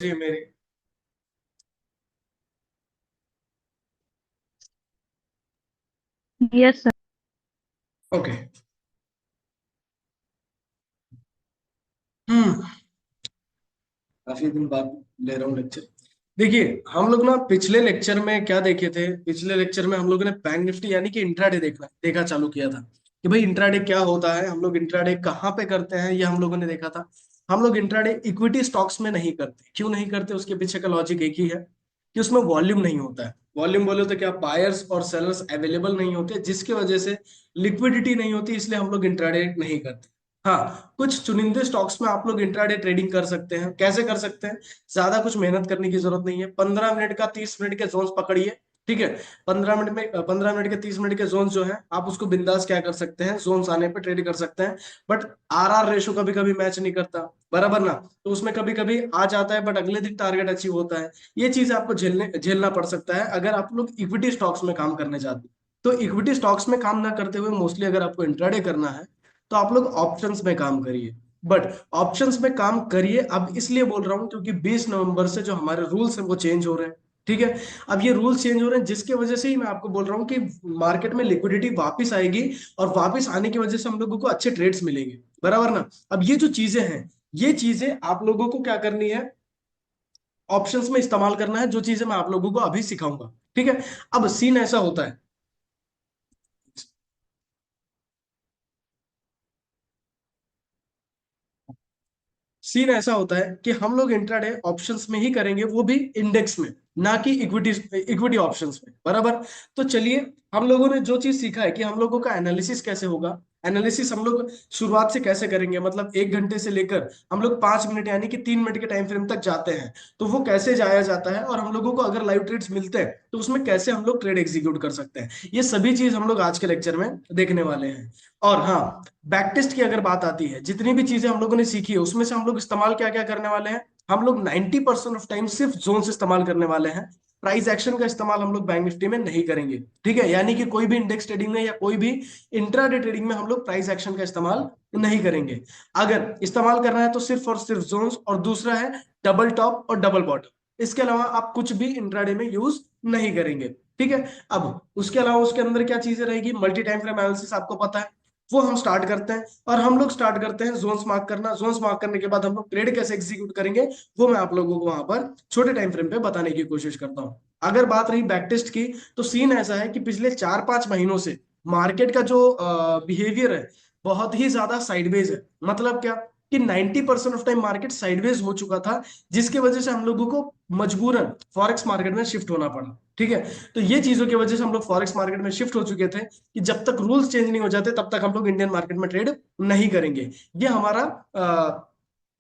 जी मेरी। Yes sir. Okay. हम्म। काफी दिन बाद ले रहा हूँ लेक्चर। देखिए, हम लोग ना पिछले लेक्चर में क्या देखे थे। पिछले लेक्चर में हम लोगों ने बैंक निफ्टी यानी कि इंट्राडे देखा चालू किया था कि भाई इंट्राडे क्या होता है, हम लोग इंट्राडे कहाँ पे करते हैं, ये हम लोगों ने देखा था। हम लोग इंट्राडे इक्विटी स्टॉक्स में नहीं करते। क्यों नहीं करते? उसके पीछे का लॉजिक एक ही है कि उसमें वॉल्यूम नहीं होता है। वॉल्यूम बोले तो क्या, बायर्स और सेलर्स अवेलेबल नहीं होते, जिसकी वजह से लिक्विडिटी नहीं होती, इसलिए हम लोग इंट्राडे नहीं करते। हाँ, कुछ चुनिंदे स्टॉक्स में आप लोग इंट्राडे ट्रेडिंग कर सकते हैं। कैसे कर सकते हैं? ज्यादा कुछ मेहनत करने की जरूरत नहीं है। 15 मिनट का 30 मिनट के जोन्स पकड़िए। ठीक है। 15 मिनट के 30 मिनट के जोन्स जो है, आप उसको बिंदास क्या कर सकते हैं, जोन्स आने पे ट्रेड कर सकते हैं। बट आर रेशो कभी कभी मैच नहीं करता, बराबर ना। तो उसमें कभी कभी आ जाता है, बट अगले दिन टारगेट अचीव होता है। ये चीज आपको झेलना पड़ सकता है अगर आप लोग इक्विटी स्टॉक्स में काम करने जाते हैं। तो इक्विटी स्टॉक्स में काम ना करते हुए मोस्टली अगर आपको इंट्राडे करना है, तो आप लोग ऑप्शंस में काम करिए। बट ऑप्शंस में काम करिए, अब इसलिए बोल रहा हूं क्योंकि 20 नवंबर से जो हमारे रूल्स हैं वो चेंज हो रहे हैं। ठीक है। अब ये रूल्स चेंज हो रहे हैं, जिसके वजह से ही मैं आपको बोल रहा हूँ कि मार्केट में लिक्विडिटी वापस आएगी। और वापस आने की वजह से हम लोगों को अच्छे ट्रेड्स मिलेंगे, बराबर ना। अब ये जो चीजें हैं, ये चीजें आप लोगों को क्या करनी है, ऑप्शंस में इस्तेमाल करना है, जो चीजें मैं आप लोगों को अभी सिखाऊंगा। ठीक है। अब सीन ऐसा होता है, सीन ऐसा होता है कि हम लोग इंट्राडे ऑप्शंस में ही करेंगे, वो भी इंडेक्स में, ना कि इक्विटी इक्विटी ऑप्शंस में, बराबर। तो चलिए, हम लोगों ने जो चीज सीखा है कि हम लोगों का एनालिसिस कैसे होगा। एनालिसिस हम लोग शुरुआत से कैसे करेंगे, मतलब 1 घंटे से लेकर हम लोग 5 मिनट यानी कि 3 मिनट के टाइम फ्रेम तक जाते हैं। तो वो कैसे जाया जाता है, और हम लोगों को अगर लाइव ट्रेड्स मिलते हैं तो उसमें कैसे हम लोग ट्रेड एग्जीक्यूट कर सकते हैं, ये सभी चीज हम लोग आज के लेक्चर में देखने वाले हैं। और हाँ, बैक टेस्ट की अगर बात आती है, जितनी भी चीजें हम लोगों ने सीखी है उसमें से हम लोग इस्तेमाल क्या क्या करने वाले हैं। हम लोग 90% ऑफ टाइम सिर्फ जोन से इस्तेमाल करने वाले हैं। प्राइस एक्शन का इस्तेमाल हम लोग बैंक निफ्टी में नहीं करेंगे। ठीक है, यानी कि कोई भी इंडेक्स ट्रेडिंग में या कोई भी इंट्राडे ट्रेडिंग में हम लोग प्राइस एक्शन का इस्तेमाल नहीं करेंगे। अगर इस्तेमाल करना है तो सिर्फ और सिर्फ जोन्स, और दूसरा है डबल टॉप और डबल बॉटम। इसके अलावा आप कुछ भी इंट्राडे में यूज नहीं करेंगे। ठीक है। अब उसके अलावा उसके अंदर क्या चीजें रहेगी, मल्टी टाइम फ्रेम एनालिसिस आपको पता है, वो हम स्टार्ट करते हैं। और हम लोग स्टार्ट करते हैं जोन्स मार्क करना। जोन्स मार्क करने के बाद हम लोग ट्रेड कैसे एग्जीक्यूट करेंगे, वो मैं आप लोगों को वहां पर छोटे टाइम फ्रेम पे बताने की कोशिश करता हूँ। अगर बात रही बैक टेस्ट की, तो सीन ऐसा है कि पिछले 4-5 महीनों से मार्केट का जो बिहेवियर है, बहुत ही ज्यादा साइडवेज है। मतलब क्या, कि 90% ऑफ टाइम मार्केट साइडवेज हो चुका था, जिसकी वजह से हम लोगों को मजबूरन फॉरेक्स मार्केट में शिफ्ट होना पड़ा। ठीक है। तो ये चीजों की वजह से हम लोग फॉरेक्स मार्केट में शिफ्ट हो चुके थे, कि जब तक रूल्स चेंज नहीं हो जाते तब तक हम लोग इंडियन मार्केट में ट्रेड नहीं करेंगे। ये हमारा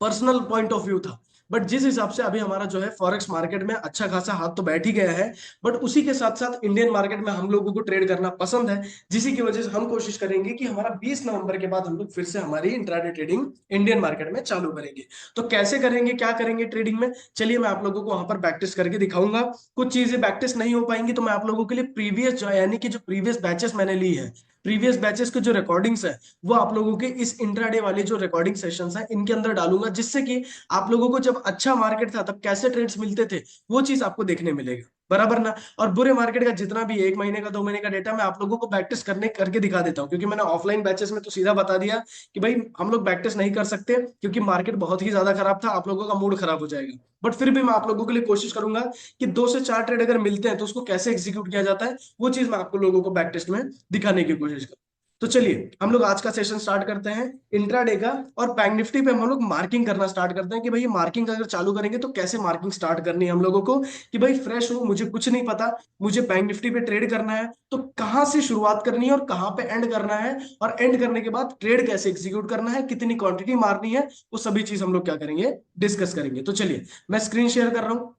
पर्सनल पॉइंट ऑफ व्यू था। बट जिस हिसाब से अभी हमारा जो है फॉरेक्स मार्केट में अच्छा खासा हाथ तो बैठ ही गया है, बट उसी के साथ साथ इंडियन मार्केट में हम लोगों को ट्रेड करना पसंद है, जिसी की वजह से हम कोशिश करेंगे कि हमारा 20 नवंबर के बाद हम लोग फिर से हमारी इंट्राडे ट्रेडिंग इंडियन मार्केट में चालू करेंगे। तो कैसे करेंगे, क्या करेंगे ट्रेडिंग में, चलिए मैं आप लोगों को वहां पर प्रैक्टिस करके दिखाऊंगा। कुछ चीजें प्रैक्टिस नहीं हो पाएंगी तो मैं आप लोगों के लिए प्रीवियस जो यानी कि जो प्रीवियस बैचेस मैंने ली है, प्रीवियस बैचेस के जो रिकॉर्डिंग्स है, वो आप लोगों के इस इंट्राडे वाले जो रिकॉर्डिंग सेशंस हैं इनके अंदर डालूंगा, जिससे कि आप लोगों को जब अच्छा मार्केट था तब कैसे ट्रेड्स मिलते थे, वो चीज आपको देखने मिलेगा, बराबर ना। और बुरे मार्केट का जितना भी 1 महीने का 2 महीने का डेटा मैं आप लोगों को प्रैक्टिस करने करके दिखा देता हूँ, क्योंकि मैंने ऑफलाइन बैचेस में तो सीधा बता दिया कि भाई हम लोग प्रैक्टिस नहीं कर सकते, क्योंकि मार्केट बहुत ही ज्यादा खराब था, आप लोगों का मूड खराब हो जाएगा। बट फिर भी मैं आप लोगों के लिए कोशिश करूंगा कि 2 से 4 ट्रेड अगर मिलते हैं तो उसको कैसे एग्जीक्यूट किया जाता है, वो चीज मैं आपको लोगों को बैक टेस्ट में दिखाने की कोशिश करूँ। तो चलिए हम लोग आज का सेशन स्टार्ट करते हैं इंट्राडे का। और बैंक निफ्टी पे हम लोग मार्किंग करना स्टार्ट करते हैं कि भाई मार्किंग अगर चालू करेंगे तो कैसे मार्किंग स्टार्ट करनी है हम लोगों को, कि भाई फ्रेश हूँ, मुझे कुछ नहीं पता, मुझे बैंक निफ्टी पे ट्रेड करना है, तो कहाँ से शुरुआत करनी है और कहाँ पे एंड करना है, और एंड करने के बाद ट्रेड कैसे एग्जीक्यूट करना है, कितनी क्वांटिटी मारनी है, वो सभी चीज हम लोग क्या करेंगे, डिस्कस करेंगे। तो चलिए मैं स्क्रीन शेयर कर रहा हूँ।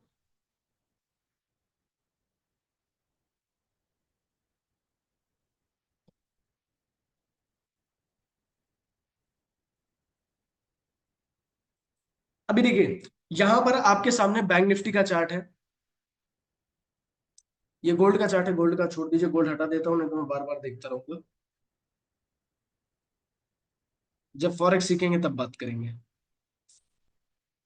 अभी देखिए, यहां पर आपके सामने बैंक निफ्टी का चार्ट है। ये गोल्ड का चार्ट है, गोल्ड का छोड़ दीजिए, गोल्ड हटा देता हूँ, नहीं तो मैं बार बार देखता रहूंगा। जब फॉरेक्स सीखेंगे तब बात करेंगे।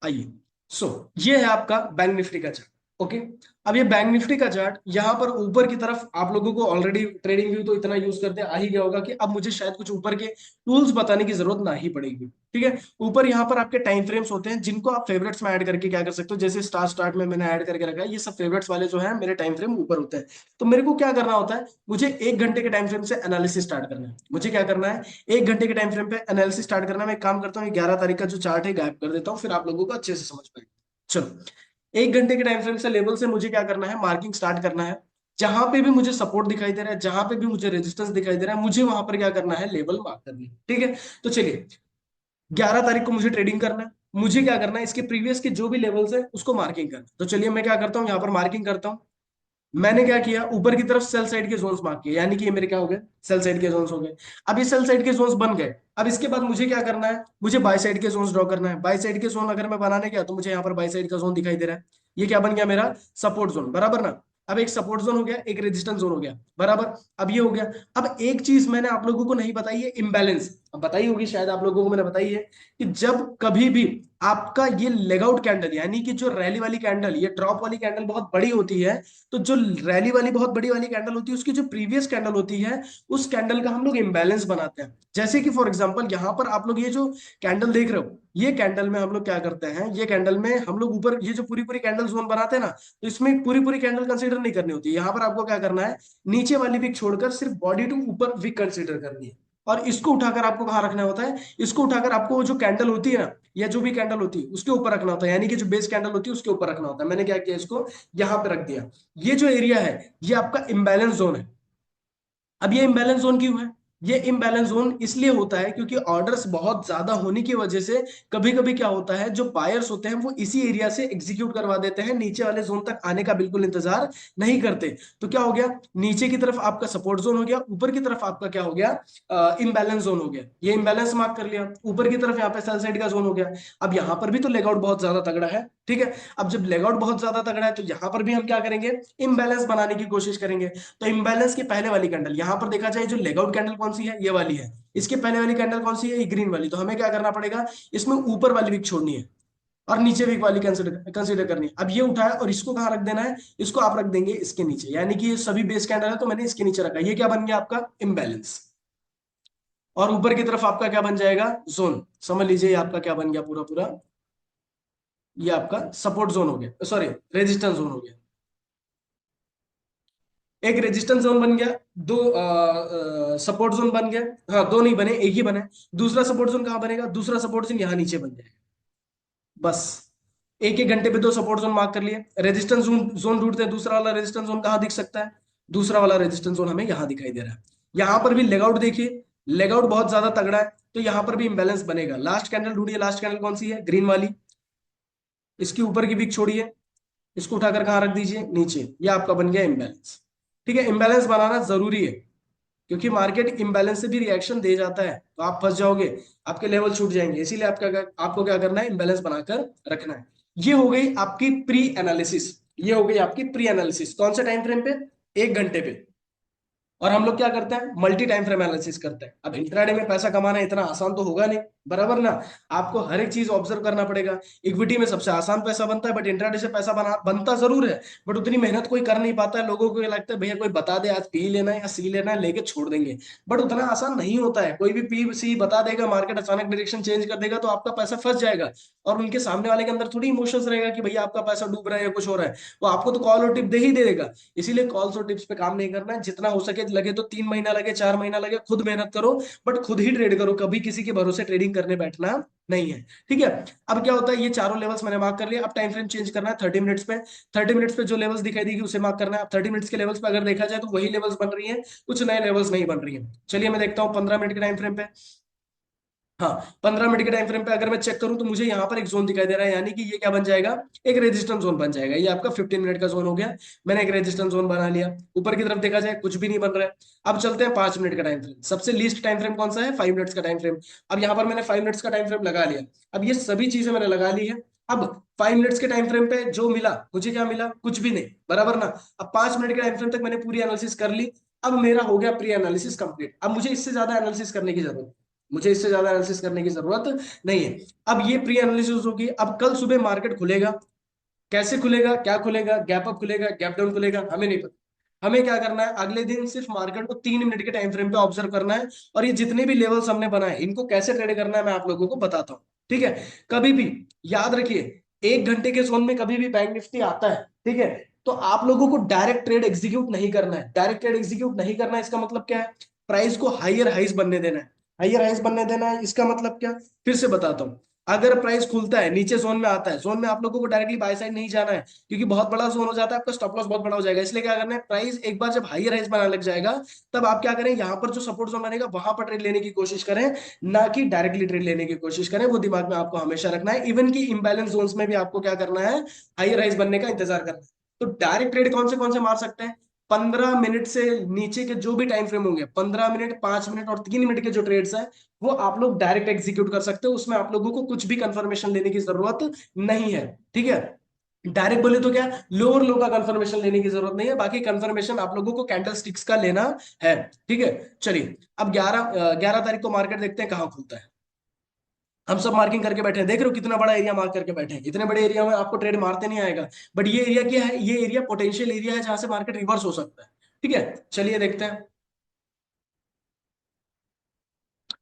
आइए, सो ये है आपका बैंक निफ्टी का चार्ट। ओके, अब ये बैंक निफ्टी का चार्ट यहाँ पर ऊपर की तरफ आप लोगों को ऑलरेडी ट्रेडिंग व्यू तो इतना यूज करते आ ही गया होगा कि अब मुझे शायद कुछ ऊपर के टूल्स बताने की जरूरत ना ही पड़ेगी। ठीक है, ऊपर यहाँ पर आपके टाइम फ्रेम्स होते हैं जिनको आप फेवरेट्स में ऐड करके क्या कर सकते हो, जैसे स्टार स्टार्ट में मैंने ऐड करके रखा है, ये सब फेवरेट्स वाले जो है मेरे टाइम फ्रेम ऊपर होते हैं। तो मेरे को क्या करना होता है, मुझे 1 घंटे के टाइम फ्रेम से एनालिसिस स्टार्ट करना है। मुझे क्या करना है, 1 घंटे के टाइम फ्रेम पे एनालिसिस स्टार्ट करना है। मैं एक काम करता हूँ, 11 तारीख का जो चार्ट है गायब कर देता हूँ, फिर आप लोगों को अच्छे से समझ पाएगा। चलो, 1 घंटे के टाइम फ्रेम से लेवल से मुझे क्या करना है, मार्किंग स्टार्ट करना है। जहां पे भी मुझे सपोर्ट दिखाई दे रहा है, जहां पे भी मुझे रेजिस्टेंस दिखाई दे रहा है, मुझे वहां पर क्या करना है, लेवल मार्क करनी है। ठीक है, तो चलिए 11 तारीख को मुझे ट्रेडिंग करना है। मुझे क्या करना है, इसके प्रीवियस के जो भी लेवल्स है उसको मार्किंग करना है। तो चलिए मैं क्या करता हूँ, यहाँ पर मार्किंग करता हूँ। मैंने क्या किया, ऊपर की तरफ सेल साइड के जोन्स मार्क किए, यानी कि ये मेरे क्या हो गए, सेल साइड के जोन्स हो गए। अब ये सेल साइड के जोन्स बन गए। अब इसके बाद मुझे क्या करना है, मुझे बाय साइड के जोन्स ड्रॉ करना है। बाय साइड के जोन अगर मैं बनाने गया तो मुझे यहाँ पर बाय साइड का जोन दिखाई दे रहा है। ये क्या बन गया, मेरा सपोर्ट जोन, बराबर ना। अब एक सपोर्ट जोन हो गया, एक रेजिस्टेंस जोन हो गया, बराबर। अब ये हो गया। अब एक चीज मैंने आप लोगों को नहीं बताई है, इम्बैलेंस। अब बताई होगी शायद आप लोगों को, मैंने बताई है कि जब कभी भी आपका ये लेग आउट कैंडल, यानी कि जो रैली वाली कैंडल, ये ड्रॉप वाली कैंडल बहुत बड़ी होती है, तो जो रैली वाली बहुत बड़ी वाली कैंडल होती है, उसकी जो प्रीवियस कैंडल होती है, उस कैंडल का हम लोग इम्बैलेंस बनाते हैं। जैसे कि फॉर एग्जांपल यहाँ पर आप लोग ये जो कैंडल देख रहे हो, ये कैंडल में हम लोग क्या करते हैं, ये कैंडल में हम लोग ऊपर ये जो पूरी पूरी कैंडल जोन बनाते हैं ना, तो इसमें पूरी पूरी कैंडल कंसीडर नहीं करनी होती। यहाँ पर आपको क्या करना है, नीचे वाली विक छोड़कर सिर्फ बॉडी टू ऊपर विक कंसीडर करनी है। और इसको उठाकर आपको कहाँ रखना होता है, इसको उठाकर आपको वो जो कैंडल होती है ना, या जो भी कैंडल होती है उसके ऊपर रखना होता है, यानी कि जो बेस कैंडल होती है उसके ऊपर रखना होता है। मैंने क्या किया, इसको यहां पे रख दिया। ये जो एरिया है, ये आपका इम्बैलेंस जोन है। अब ये इम्बैलेंस जोन क्यों है, ये इम्बैलेंस जोन इसलिए होता है क्योंकि ऑर्डर्स बहुत ज्यादा होने की वजह से कभी कभी क्या होता है, जो बायर्स होते हैं वो इसी एरिया से एग्जीक्यूट करवा देते हैं, नीचे वाले जोन तक आने का बिल्कुल इंतजार नहीं करते। तो क्या हो गया, नीचे की तरफ आपका सपोर्ट जोन हो गया, ऊपर की तरफ आपका क्या हो गया, इम्बैलेंस जोन हो गया। ये इम्बैलेंस मार्क कर लिया, ऊपर की तरफ यहाँ पे सेल साइड का जोन हो गया। अब यहाँ पर भी तो लेग आउट बहुत ज्यादा तगड़ा है। ठीक है, अब जब लेग आउट बहुत ज्यादा तगड़ा है तो यहाँ पर भी हम क्या करेंगे, इम्बैलेंस बनाने की कोशिश करेंगे। तो इम्बैलेंस की पहले वाली कैंडल, यहां पर देखा जाए जो लेग आउट कैंडल कौन सी है, ये वाली है। इसके पहले वाली कैंडल कौन सी है, ये ग्रीन वाली। तो हमें क्या करना पड़ेगा, इसमें ऊपर वाली विक छोड़नी है और नीचे वीक वाली कंसिडर कंसिडर करनी है। अब ये उठाया और इसको कहां रख देना है, इसको आप रख देंगे इसके नीचे, यानी कि ये सभी बेस कैंडल है तो मैंने इसके नीचे रखा। ये क्या बन गया आपका, इम्बैलेंस। और ऊपर की तरफ आपका क्या बन जाएगा, जोन। समझ लीजिए ये आपका क्या बन गया, पूरा पूरा ये आपका सपोर्ट जोन हो गया, सॉरी रेजिस्टेंस जोन हो गया। एक रेजिस्टेंस जोन बन गया, दो सपोर्ट जोन बन गया। हाँ, दो नहीं बने, एक ही बने। दूसरा सपोर्ट जोन कहां बनेगा, दूसरा सपोर्ट जोन यहाँ नीचे बन जाएगा। बस एक एक घंटे पे दो सपोर्ट जोन मार्क कर लिए। रेजिस्टेंस जोन जोन ढूंढते हैं, दूसरा वाला रेजिस्टेंस जोन कहाँ दिख सकता है, दूसरा वाला रेजिस्टेंस जोन हमें यहाँ दिखाई दे रहा है। यहाँ पर भी लेग आउट देखिए, लेग आउट बहुत ज्यादा तगड़ा है, तो यहाँ पर भी इंबैलेंस बनेगा। लास्ट कैंडल ढूंढिए, लास्ट कैंडल कौन सी है, ग्रीन वाली। इसके ऊपर की विक छोड़िए, इसको उठाकर कहाँ रख दीजिए, नीचे। ये आपका बन गया इंबैलेंस। ठीक है, इंबैलेंस बनाना जरूरी है, क्योंकि मार्केट इंबैलेंस से भी रिएक्शन दे जाता है तो आप फंस जाओगे, आपके लेवल छूट जाएंगे। इसीलिए आपको क्या करना है, इंबैलेंस बनाकर रखना है। ये हो गई आपकी प्री एनालिसिस, ये हो गई आपकी प्री एनालिसिस। कौन से टाइम फ्रेम पे, 1 घंटे पे। और हम लोग क्या करते हैं, मल्टी टाइम फ्रेम एनालिसिस करते हैं। अब इंट्राडे में पैसा कमाना इतना आसान तो होगा नहीं, बराबर ना। आपको हर एक चीज ऑब्जर्व करना पड़ेगा। इक्विटी में सबसे आसान पैसा बनता है, बट इंट्राडे से पैसा बनता जरूर है, बट उतनी मेहनत कोई कर नहीं पाता है। लोगों को ये लगता है भैया कोई बता दे आज पी लेना है या सी लेना है, लेके छोड़ देंगे। बट उतना आसान नहीं होता है। कोई भी पी सी बता देगा, मार्केट अचानक डायरेक्शन चेंज कर देगा तो आपका पैसा फंस जाएगा। और उनके सामने वाले के अंदर थोड़ी इमोशंस रहेगा कि भैया आपका पैसा डूब रहा है या कुछ हो रहा है। वो आपको तो कॉल और टिप दे ही दे देगा। इसीलिए कॉल्स और टिप्स पे काम नहीं करना है। जितना हो सके, लगे तो 3 महीना लगे, 4 महीना लगे, खुद मेहनत करो, बट खुद ही ट्रेड करो। कभी किसी के भरोसे ट्रेडिंग करने बैठना नहीं है। ठीक है, अब क्या होता है, ये चारों लेवल्स मैंने मार्क कर लिया। अब टाइम फ्रेम चेंज करना है 30 मिनट्स पे। 30 मिनट्स पे जो लेवल्स दिखाई देगी उसे मार्क करना है। अब 30 मिनट्स के लेवल्स पे अगर देखा जाए तो वही लेवल्स बन रही है, कुछ नए लेवल्स नहीं बन रही है। चलिए मैं देखता हूँ 15 मिनट के टाइम फ्रेम पे। हाँ, 15 मिनट के टाइम फ्रेम पे अगर मैं चेक करूं तो मुझे यहाँ पर एक जोन दिखाई दे रहा है, यानी कि ये क्या बन जाएगा, एक रेजिस्टेंस जोन बन जाएगा। ये आपका 15 मिनट का जोन हो गया। मैंने एक रेजिस्टेंस जोन बना लिया। ऊपर की तरफ देखा जाए कुछ भी नहीं बन रहा है। अब चलते हैं 5 मिनट का टाइम फ्रेम। सबसे लीस्ट टाइम फ्रेम कौन सा है, 5 मिनट्स का टाइम फ्रेम। अब यहाँ पर मैंने 5 मिनट्स का टाइम फ्रेम लगा लिया। अब ये सभी चीजें मैंने लगा ली है। अब 5 मिनट्स के टाइम फ्रेम पे जो मिला मुझे, क्या मिला, कुछ भी नहीं, बराबर ना। अब 5 मिनट के टाइम फ्रेम तक मैंने पूरी एनालिसिस कर ली। अब मेरा हो गया प्री एनालिसिस कंप्लीट। अब मुझे इससे ज्यादा एनालिसिस करने की जरूरत है। मुझे इससे ज्यादा एनालिसिस करने की जरूरत नहीं है। अब ये प्री एनालिसिस होगी। अब कल सुबह मार्केट खुलेगा, कैसे खुलेगा, क्या खुलेगा, गैप अप खुलेगा, गैप डाउन खुलेगा, हमें नहीं पता। हमें क्या करना है, अगले दिन सिर्फ मार्केट को 3 मिनट के टाइम फ्रेम पे ऑब्जर्व करना है, और ये जितने भी लेवल्स हमने बनाए इनको कैसे ट्रेड करना है मैं आप लोगों को बताता हूँ। ठीक है, कभी भी याद रखिए, 1 घंटे के जोन में कभी भी बैंक निफ्टी आता है, ठीक है, तो आप लोगों को डायरेक्ट ट्रेड एग्जीक्यूट नहीं करना है। डायरेक्ट ट्रेड एग्जीक्यूट नहीं करना है इसका मतलब क्या है, प्राइस को हाइयर हाइस बनने देना है। हाइयर हाइस बनने देना है इसका मतलब क्या, फिर से बताता हूँ। अगर प्राइस खुलता है नीचे जोन में आता है, जोन में आप लोगों को डायरेक्टली बाय साइड नहीं जाना है, क्योंकि बहुत बड़ा जोन हो जाता है, आपका स्टॉप लॉस बहुत बड़ा हो जाएगा। इसलिए क्या करना है, प्राइस एक बार जब हाइयर हाइस बनाने लग जाएगा, तब आप क्या करें, यहाँ पर जो सपोर्ट जोन बनेगा वहां पर ट्रेड लेने की कोशिश करें, ना कि डायरेक्टली ट्रेड लेने की कोशिश करें। वो दिमाग में आपको हमेशा रखना है। इवन की इंबैलेंस जोन्स में भी आपको क्या करना है, हाइयर हाइस बनने का इंतजार करना है। तो डायरेक्ट ट्रेड कौन से मार सकते हैं, 15 मिनट से नीचे के जो भी टाइम फ्रेम होंगे, 15 मिनट, 5 मिनट और 3 मिनट के जो ट्रेड्स हैं, वो आप लोग डायरेक्ट एग्जीक्यूट कर सकते हो। उसमें आप लोगों को कुछ भी कंफर्मेशन लेने की जरूरत नहीं है। ठीक है, डायरेक्ट बोले तो क्या, लोअर लो का कंफर्मेशन लेने की जरूरत नहीं है, बाकी कंफर्मेशन आप लोगों को कैंडल स्टिक्स का लेना है। ठीक है, चलिए अब 11 तारीख को मार्केट देखते हैं कहाँ खुलता है। हम सब मार्किंग करके बैठे हैं, देख रहे हो कितना बड़ा एरिया मार्क करके बैठे हैं। इतने बड़े एरिया में आपको ट्रेड मारते नहीं आएगा, बट ये एरिया क्या है, ये एरिया पोटेंशियल एरिया है जहां से मार्केट रिवर्स हो सकता है। ठीक है, चलिए देखते हैं।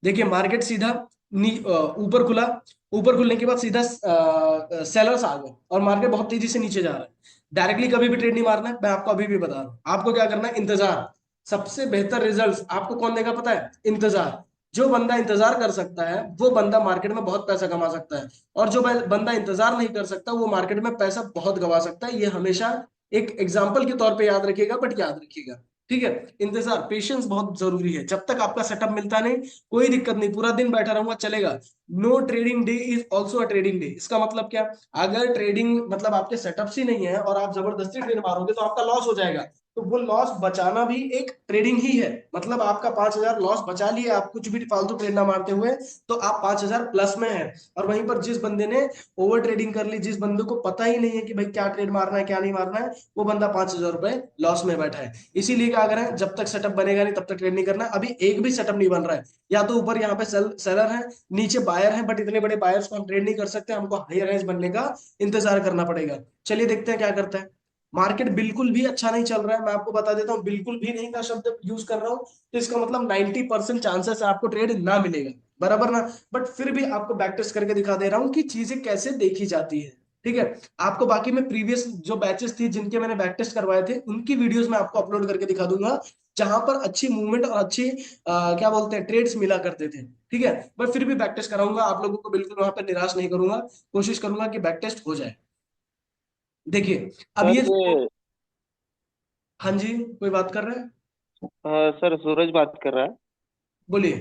देखिए मार्केट सीधा ऊपर खुला, ऊपर खुलने के बाद सीधा सेलर्स आ गए और मार्केट बहुत तेजी से नीचे जा रहा है। डायरेक्टली कभी भी ट्रेड नहीं मारना है, मैं आपको अभी भी बता रहा हूं। आपको क्या करना है, इंतजार। सबसे बेहतर रिजल्ट्स आपको कौन देगा पता है, इंतजार। जो बंदा इंतजार कर सकता है वो बंदा मार्केट में बहुत पैसा कमा सकता है, और जो बंदा इंतजार नहीं कर सकता वो मार्केट में पैसा बहुत गवा सकता है। ये हमेशा एक एग्जाम्पल के तौर पे याद रखिएगा, बट याद रखिएगा। ठीक है, इंतजार, पेशेंस बहुत जरूरी है। जब तक आपका सेटअप मिलता नहीं, कोई दिक्कत नहीं, पूरा दिन बैठा रहूंगा चलेगा। No trading day is also a trading day. इसका मतलब क्या, अगर ट्रेडिंग मतलब आपके सेटअप्स ही नहीं है और आप जबरदस्ती ट्रेड मारोगे तो आपका लॉस हो जाएगा। तो वो लॉस बचाना भी एक ट्रेडिंग ही है। मतलब आपका 5,000 लॉस बचा लिए आप कुछ भी फालतू ट्रेड ना मारते हुए, तो आप 5,000 प्लस में हैं। और वहीं पर जिस बंदे ने ओवर ट्रेडिंग कर ली, जिस बंदे को पता ही नहीं है कि भाई क्या ट्रेड मारना है क्या नहीं मारना है, वो बंदा 5,000 रुपए लॉस में बैठा है। इसीलिए क्या करें, जब तक सेटअप बनेगा नहीं तब तक ट्रेड नहीं करना। अभी एक भी सेटअप नहीं बन रहा है, या तो ऊपर यहाँ पे सेलर है, नीचे बायर है, बट इतने बड़े बायर्स को हम ट्रेड नहीं कर सकते, हमको हायर रेंज बनने का इंतजार करना पड़ेगा। चलिए देखते हैं क्या करता है। मार्केट बिल्कुल भी अच्छा नहीं चल रहा है, मैं आपको बता देता हूँ, बिल्कुल भी नहीं का शब्द यूज कर रहा हूँ, तो इसका मतलब 90% चांसेस है आपको ट्रेड ना मिलेगा, बराबर ना। बट फिर भी आपको बैक टेस्ट करके दिखा दे रहा हूँ कि चीजें कैसे देखी जाती है। ठीक है, आपको बाकी में प्रीवियस जो बैचेस थी जिनके मैंने बैक टेस्ट करवाए थे उनकी वीडियोस मैं आपको अपलोड करके दिखा दूंगा, जहां पर अच्छी मूवमेंट और अच्छी क्या बोलते हैं ट्रेड्स मिला करते थे। ठीक है, मैं फिर भी बैक टेस्ट कराऊंगा, आप लोगों को बिल्कुल वहां पर निराश नहीं करूंगा, कोशिश करूंगा कि बैक टेस्ट हो जाए। देखिए अब सर ये ये हाँ जी, कोई बात कर रहे हैं, सर सूरज बात कर रहा है। बोलिए।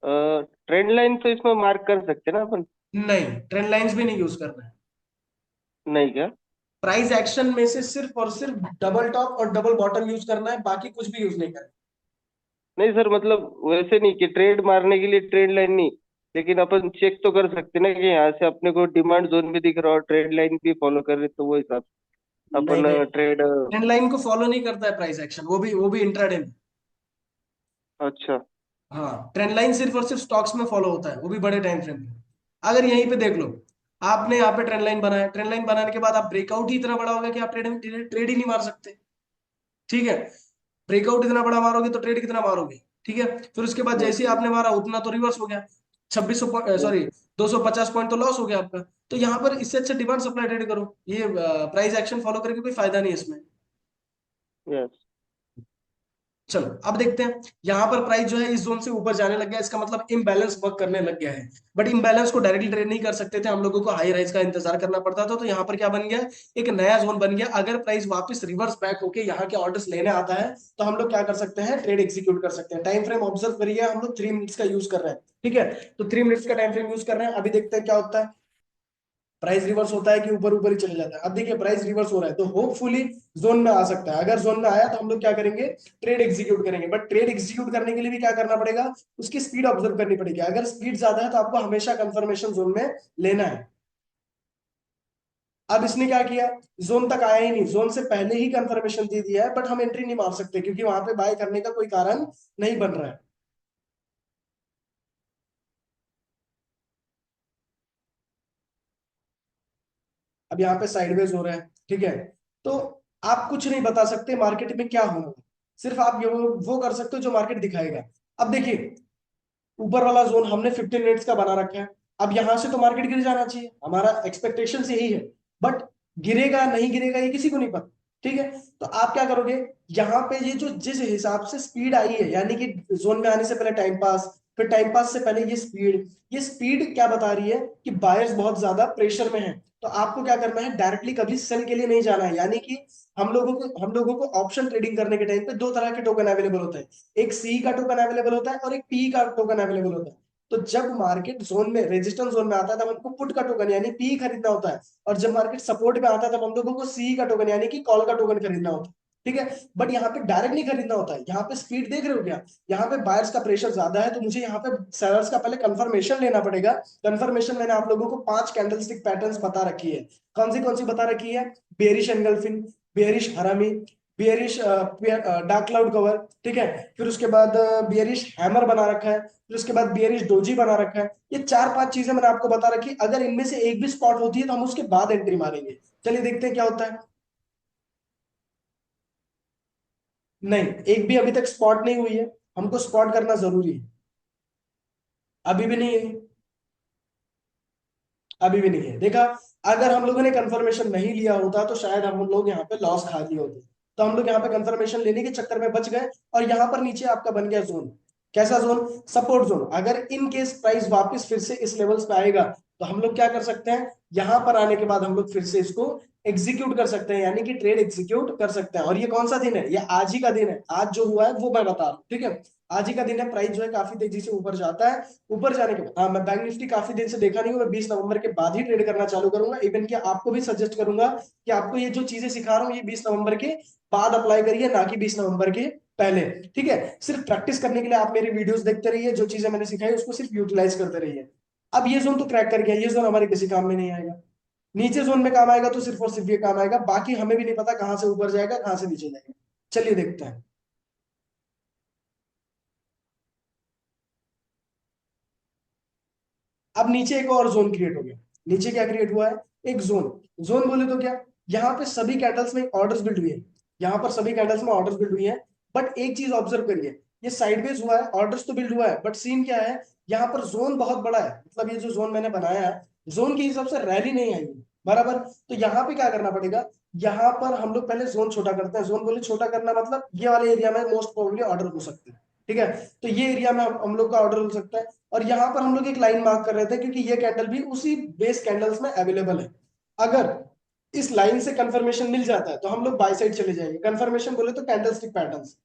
ट्रेंड लाइन तो इसमें मार्क कर सकते हैं ना अपन? नहीं, ट्रेंड लाइंस भी नहीं यूज करना है। नहीं क्या? प्राइस एक्शन में से सिर्फ और सिर्फ डबल टॉप और डबल बॉटम यूज करना है, बाकी कुछ भी यूज नहीं करना। नहीं सर, मतलब वैसे नहीं कि ट्रेड मारने के लिए ट्रेंड लाइन नहीं, लेकिन अपन चेक तो कर सकते हैं ना कि यहाँ से अपने को डिमांड जोन भी दिख रहा हो, ट्रेड लाइन भी फॉलो कर रहे तो वो हिसाब से नहीं नहीं, अपन ट्रेड। ट्रेंड लाइन को फॉलो नहीं करता है प्राइस एक्शन, वो भी इंट्राडे में। अच्छा। हाँ, ट्रेंड लाइन सिर्फ और सिर्फ स्टॉक्स में फॉलो होता है, वो भी बड़े टाइम फ्रेम में। अगर यहीं पे देख लो, आपने यहाँ पे ट्रेंड लाइन बनाया, ट्रेंड लाइन बनाने के बाद आप ब्रेकआउट ही इतना बड़ा हो गया कि आप ट्रेड ट्रेड ही नहीं मार सकते। ठीक है, ब्रेकआउट इतना बड़ा मारोगे तो ट्रेड कितना मारोगे। ठीक है, फिर उसके बाद हम्म, जैसे ही आपने मारा उतना तो रिवर्स हो गया, 2600, हम्म, सॉरी 250 पॉइंट तो लॉस हो गया आपका। तो यहाँ पर इससे अच्छा डिमांड सप्लाई ट्रेड करो, ये प्राइस एक्शन फॉलो करके कोई फायदा नहीं है इसमें। यस। चलो अब देखते हैं, यहाँ पर प्राइस जो है इस जोन से ऊपर जाने लग गया, इसका मतलब इम्बैलेंस वर्क करने लग गया है। बट इम्बैलेंस को डायरेक्टली ट्रेड नहीं कर सकते थे, हम लोगों को हाई राइज का इंतजार करना पड़ता था। तो यहाँ पर क्या बन गया, एक नया जोन बन गया। अगर प्राइस वापस रिवर्स बैक होके यहाँ के ऑर्डर्स लेने आता है, तो हम लोग क्या कर सकते हैं, ट्रेड एग्जीक्यूट कर सकते हैं। टाइम फ्रेम ऑब्जर्व करिए, हम लोग 3 मिनट्स का यूज कर रहे हैं। ठीक है, तो 3 मिनट्स का टाइम फ्रेम यूज कर रहे हैं। अभी देखते हैं क्या होता है, प्राइस रिवर्स होता है कि ऊपर ऊपर ही चले जाता है। अब देखिए प्राइस रिवर्स हो रहा है, तो होपफुली जोन में आ सकता है। अगर जोन में आया तो हम लोग क्या करेंगे, ट्रेड एग्जीक्यूट करेंगे। बट ट्रेड एग्जीक्यूट करने के लिए भी क्या करना पड़ेगा, उसकी स्पीड ऑब्जर्व करनी पड़ेगी। अगर स्पीड ज्यादा है तो आपको हमेशा कंफर्मेशन जोन में लेना है। अब इसने क्या किया, जोन तक आया ही नहीं, जोन से पहले ही कंफर्मेशन दे दिया है, बट हम एंट्री नहीं मार सकते क्योंकि वहां पे बाय करने का कोई कारण नहीं बन रहा है। अब यहाँ पे साइडवेज हो रहा है, ठीक है। तो आप कुछ नहीं बता सकते मार्केट में क्या होना है, सिर्फ आप ये वो कर सकते हो जो मार्केट दिखाएगा। अब देखिए, ऊपर वाला जोन हमने 15 मिनट्स का बना रखा है। अब यहां से तो मार्केट गिर जाना चाहिए, हमारा एक्सपेक्टेशन यही है। बट गिरेगा नहीं गिरेगा ये किसी को नहीं पता, ठीक है। तो आप क्या करोगे, यहाँ पे ये जो जिस हिसाब से स्पीड आई है, यानी कि जोन में आने से पहले टाइम पास, फिर टाइम पास से पहले ये स्पीड क्या बता रही है कि बायर्स बहुत ज्यादा प्रेशर में है। तो आपको क्या करना है, डायरेक्टली कभी सेल के लिए नहीं जाना है। यानी कि हम लोगों को ऑप्शन ट्रेडिंग करने के टाइम पे दो तरह के टोकन अवेलेबल होते हैं, एक सी का टोकन अवेलेबल होता है और एक पी का टोकन अवेलेबल होता है। तो जब मार्केट जोन में, रेजिस्टेंस जोन में आता है, तब हमको पुट का टोकन यानी पी खरीदना होता है, और जब मार्केट सपोर्ट में आता है तब हम लोगों को सी का टोकन यानी कि कॉल का टोकन खरीदना होता है, ठीक है। बट यहाँ पे डायरेक्ट नहीं खरीदना होता है, यहाँ पे स्पीड देख रहे हो क्या, यहाँ पे बायर्स का प्रेशर ज्यादा है, तो मुझे यहाँ पे सेलर्स का पहले कंफर्मेशन लेना पड़ेगा। कंफर्मेशन मैंने आप लोगों को 5 कैंडलस्टिक पैटर्न्स बता रखी है। कौन सी बता रखी है, बेरिश एंगल्फिंग, बेरिश हरामी, बियरिश डार्क क्लाउड कवर, ठीक है। फिर उसके बाद बियरिश हैमर बना रखा है, फिर उसके बाद बियरिश डोजी बना रखा है। ये 4-5 चीजें मैंने आपको बता रखी, अगर इनमें से एक भी स्पॉट होती है तो हम उसके बाद एंट्री मारेंगे। चलिए देखते हैं क्या होता है। नहीं, एक भी अभी तक स्पॉट नहीं हुई है, हमको स्पॉट करना जरूरी है। अभी भी नहीं है, अभी भी नहीं है, देखा। अगर हम लोगों ने कंफर्मेशन नहीं लिया होता तो शायद हम लोग यहाँ पे लॉस खा लिए होते। तो हम लोग यहाँ पे कंफर्मेशन लेने के चक्कर में बच गए, और यहाँ पर नीचे आपका बन गया जोन। कैसा जोन, सपोर्ट जोन। अगर इन केस प्राइस वापस फिर से इस लेवल्स पे आएगा तो हम लोग क्या कर सकते हैं, यहाँ पर आने के बाद हम लोग फिर से इसको एग्जीक्यूट कर सकते हैं, यानी कि ट्रेड एग्जीक्यूट कर सकते हैं। और ये कौन सा दिन है, ये आज ही का दिन है, आज जो हुआ है वो मैं बता रहा हूँ, ठीक है। आज ही का दिन है, प्राइस जो है काफी तेजी से ऊपर जाता है। ऊपर जाने के बाद, हाँ, मैं बैंक निफ्टी काफी दिन से देखा नहीं हूँ, मैं 20 नवंबर के बाद ही ट्रेड करना चालू करूंगा। इवन कि आपको भी सजेस्ट करूंगा कि आपको ये जो चीजें सिखा रहा हूँ ये 20 नवंबर के बाद अप्लाई करिए, ना कि 20 नवंबर के पहले, ठीक है। सिर्फ प्रैक्टिस करने के लिए आप मेरी वीडियोस देखते रहिए, जो चीजें मैंने सिखाई उसको सिर्फ यूटिलाइज करते रहिए। अब ये जोन तो क्रैक कर गया, ये जोन हमारे किसी काम में नहीं आएगा। नीचे जोन में काम आएगा तो सिर्फ और सिर्फ ये काम आएगा, बाकी हमें भी नहीं पता कहां से ऊपर जाएगा कहां से नीचे जाएगा। चलिए देखते हैं। अब नीचे एक और जोन क्रिएट हो गया। नीचे क्या क्रिएट हुआ है, एक जोन। जोन बोले तो क्या, यहाँ पे सभी कैंडल्स में ऑर्डर्स बिल्ड हुए हैं, यहाँ पर सभी कैंडल्स में ऑर्डर्स बिल्ड हुई है। बट एक चीज ऑब्जर्व करिए, ये साइडवेज हुआ है, ऑर्डर्स तो बिल्ड हुआ है, बट सीन क्या है, यहाँ पर जोन बहुत बड़ा है, मतलब ये जो जोन मैंने बनाया है, जोन के हिसाब से रैली नहीं आई है, बराबर। तो यहाँ पे क्या करना पड़ेगा, यहाँ पर हम लोग पहले जोन छोटा करते हैं। जोन बोले छोटा करना मतलब ये वाले एरिया में मोस्ट प्रोबेबली ऑर्डर हो सकते हैं, ठीक है। तो ये एरिया में हम लोग का ऑर्डर हो सकता है। और यहां पर हम लोग एक लाइन मार्क कर रहे थे, क्योंकि ये कैंडल भी उसी बेस कैंडल्स में अवेलेबल है। अगर इस लाइन से कंफर्मेशन मिल जाता है तो हम लोग बाय साइड चले जाएंगे। कंफर्मेशन बोले तो कैंडलस्टिक पैटर्न्स,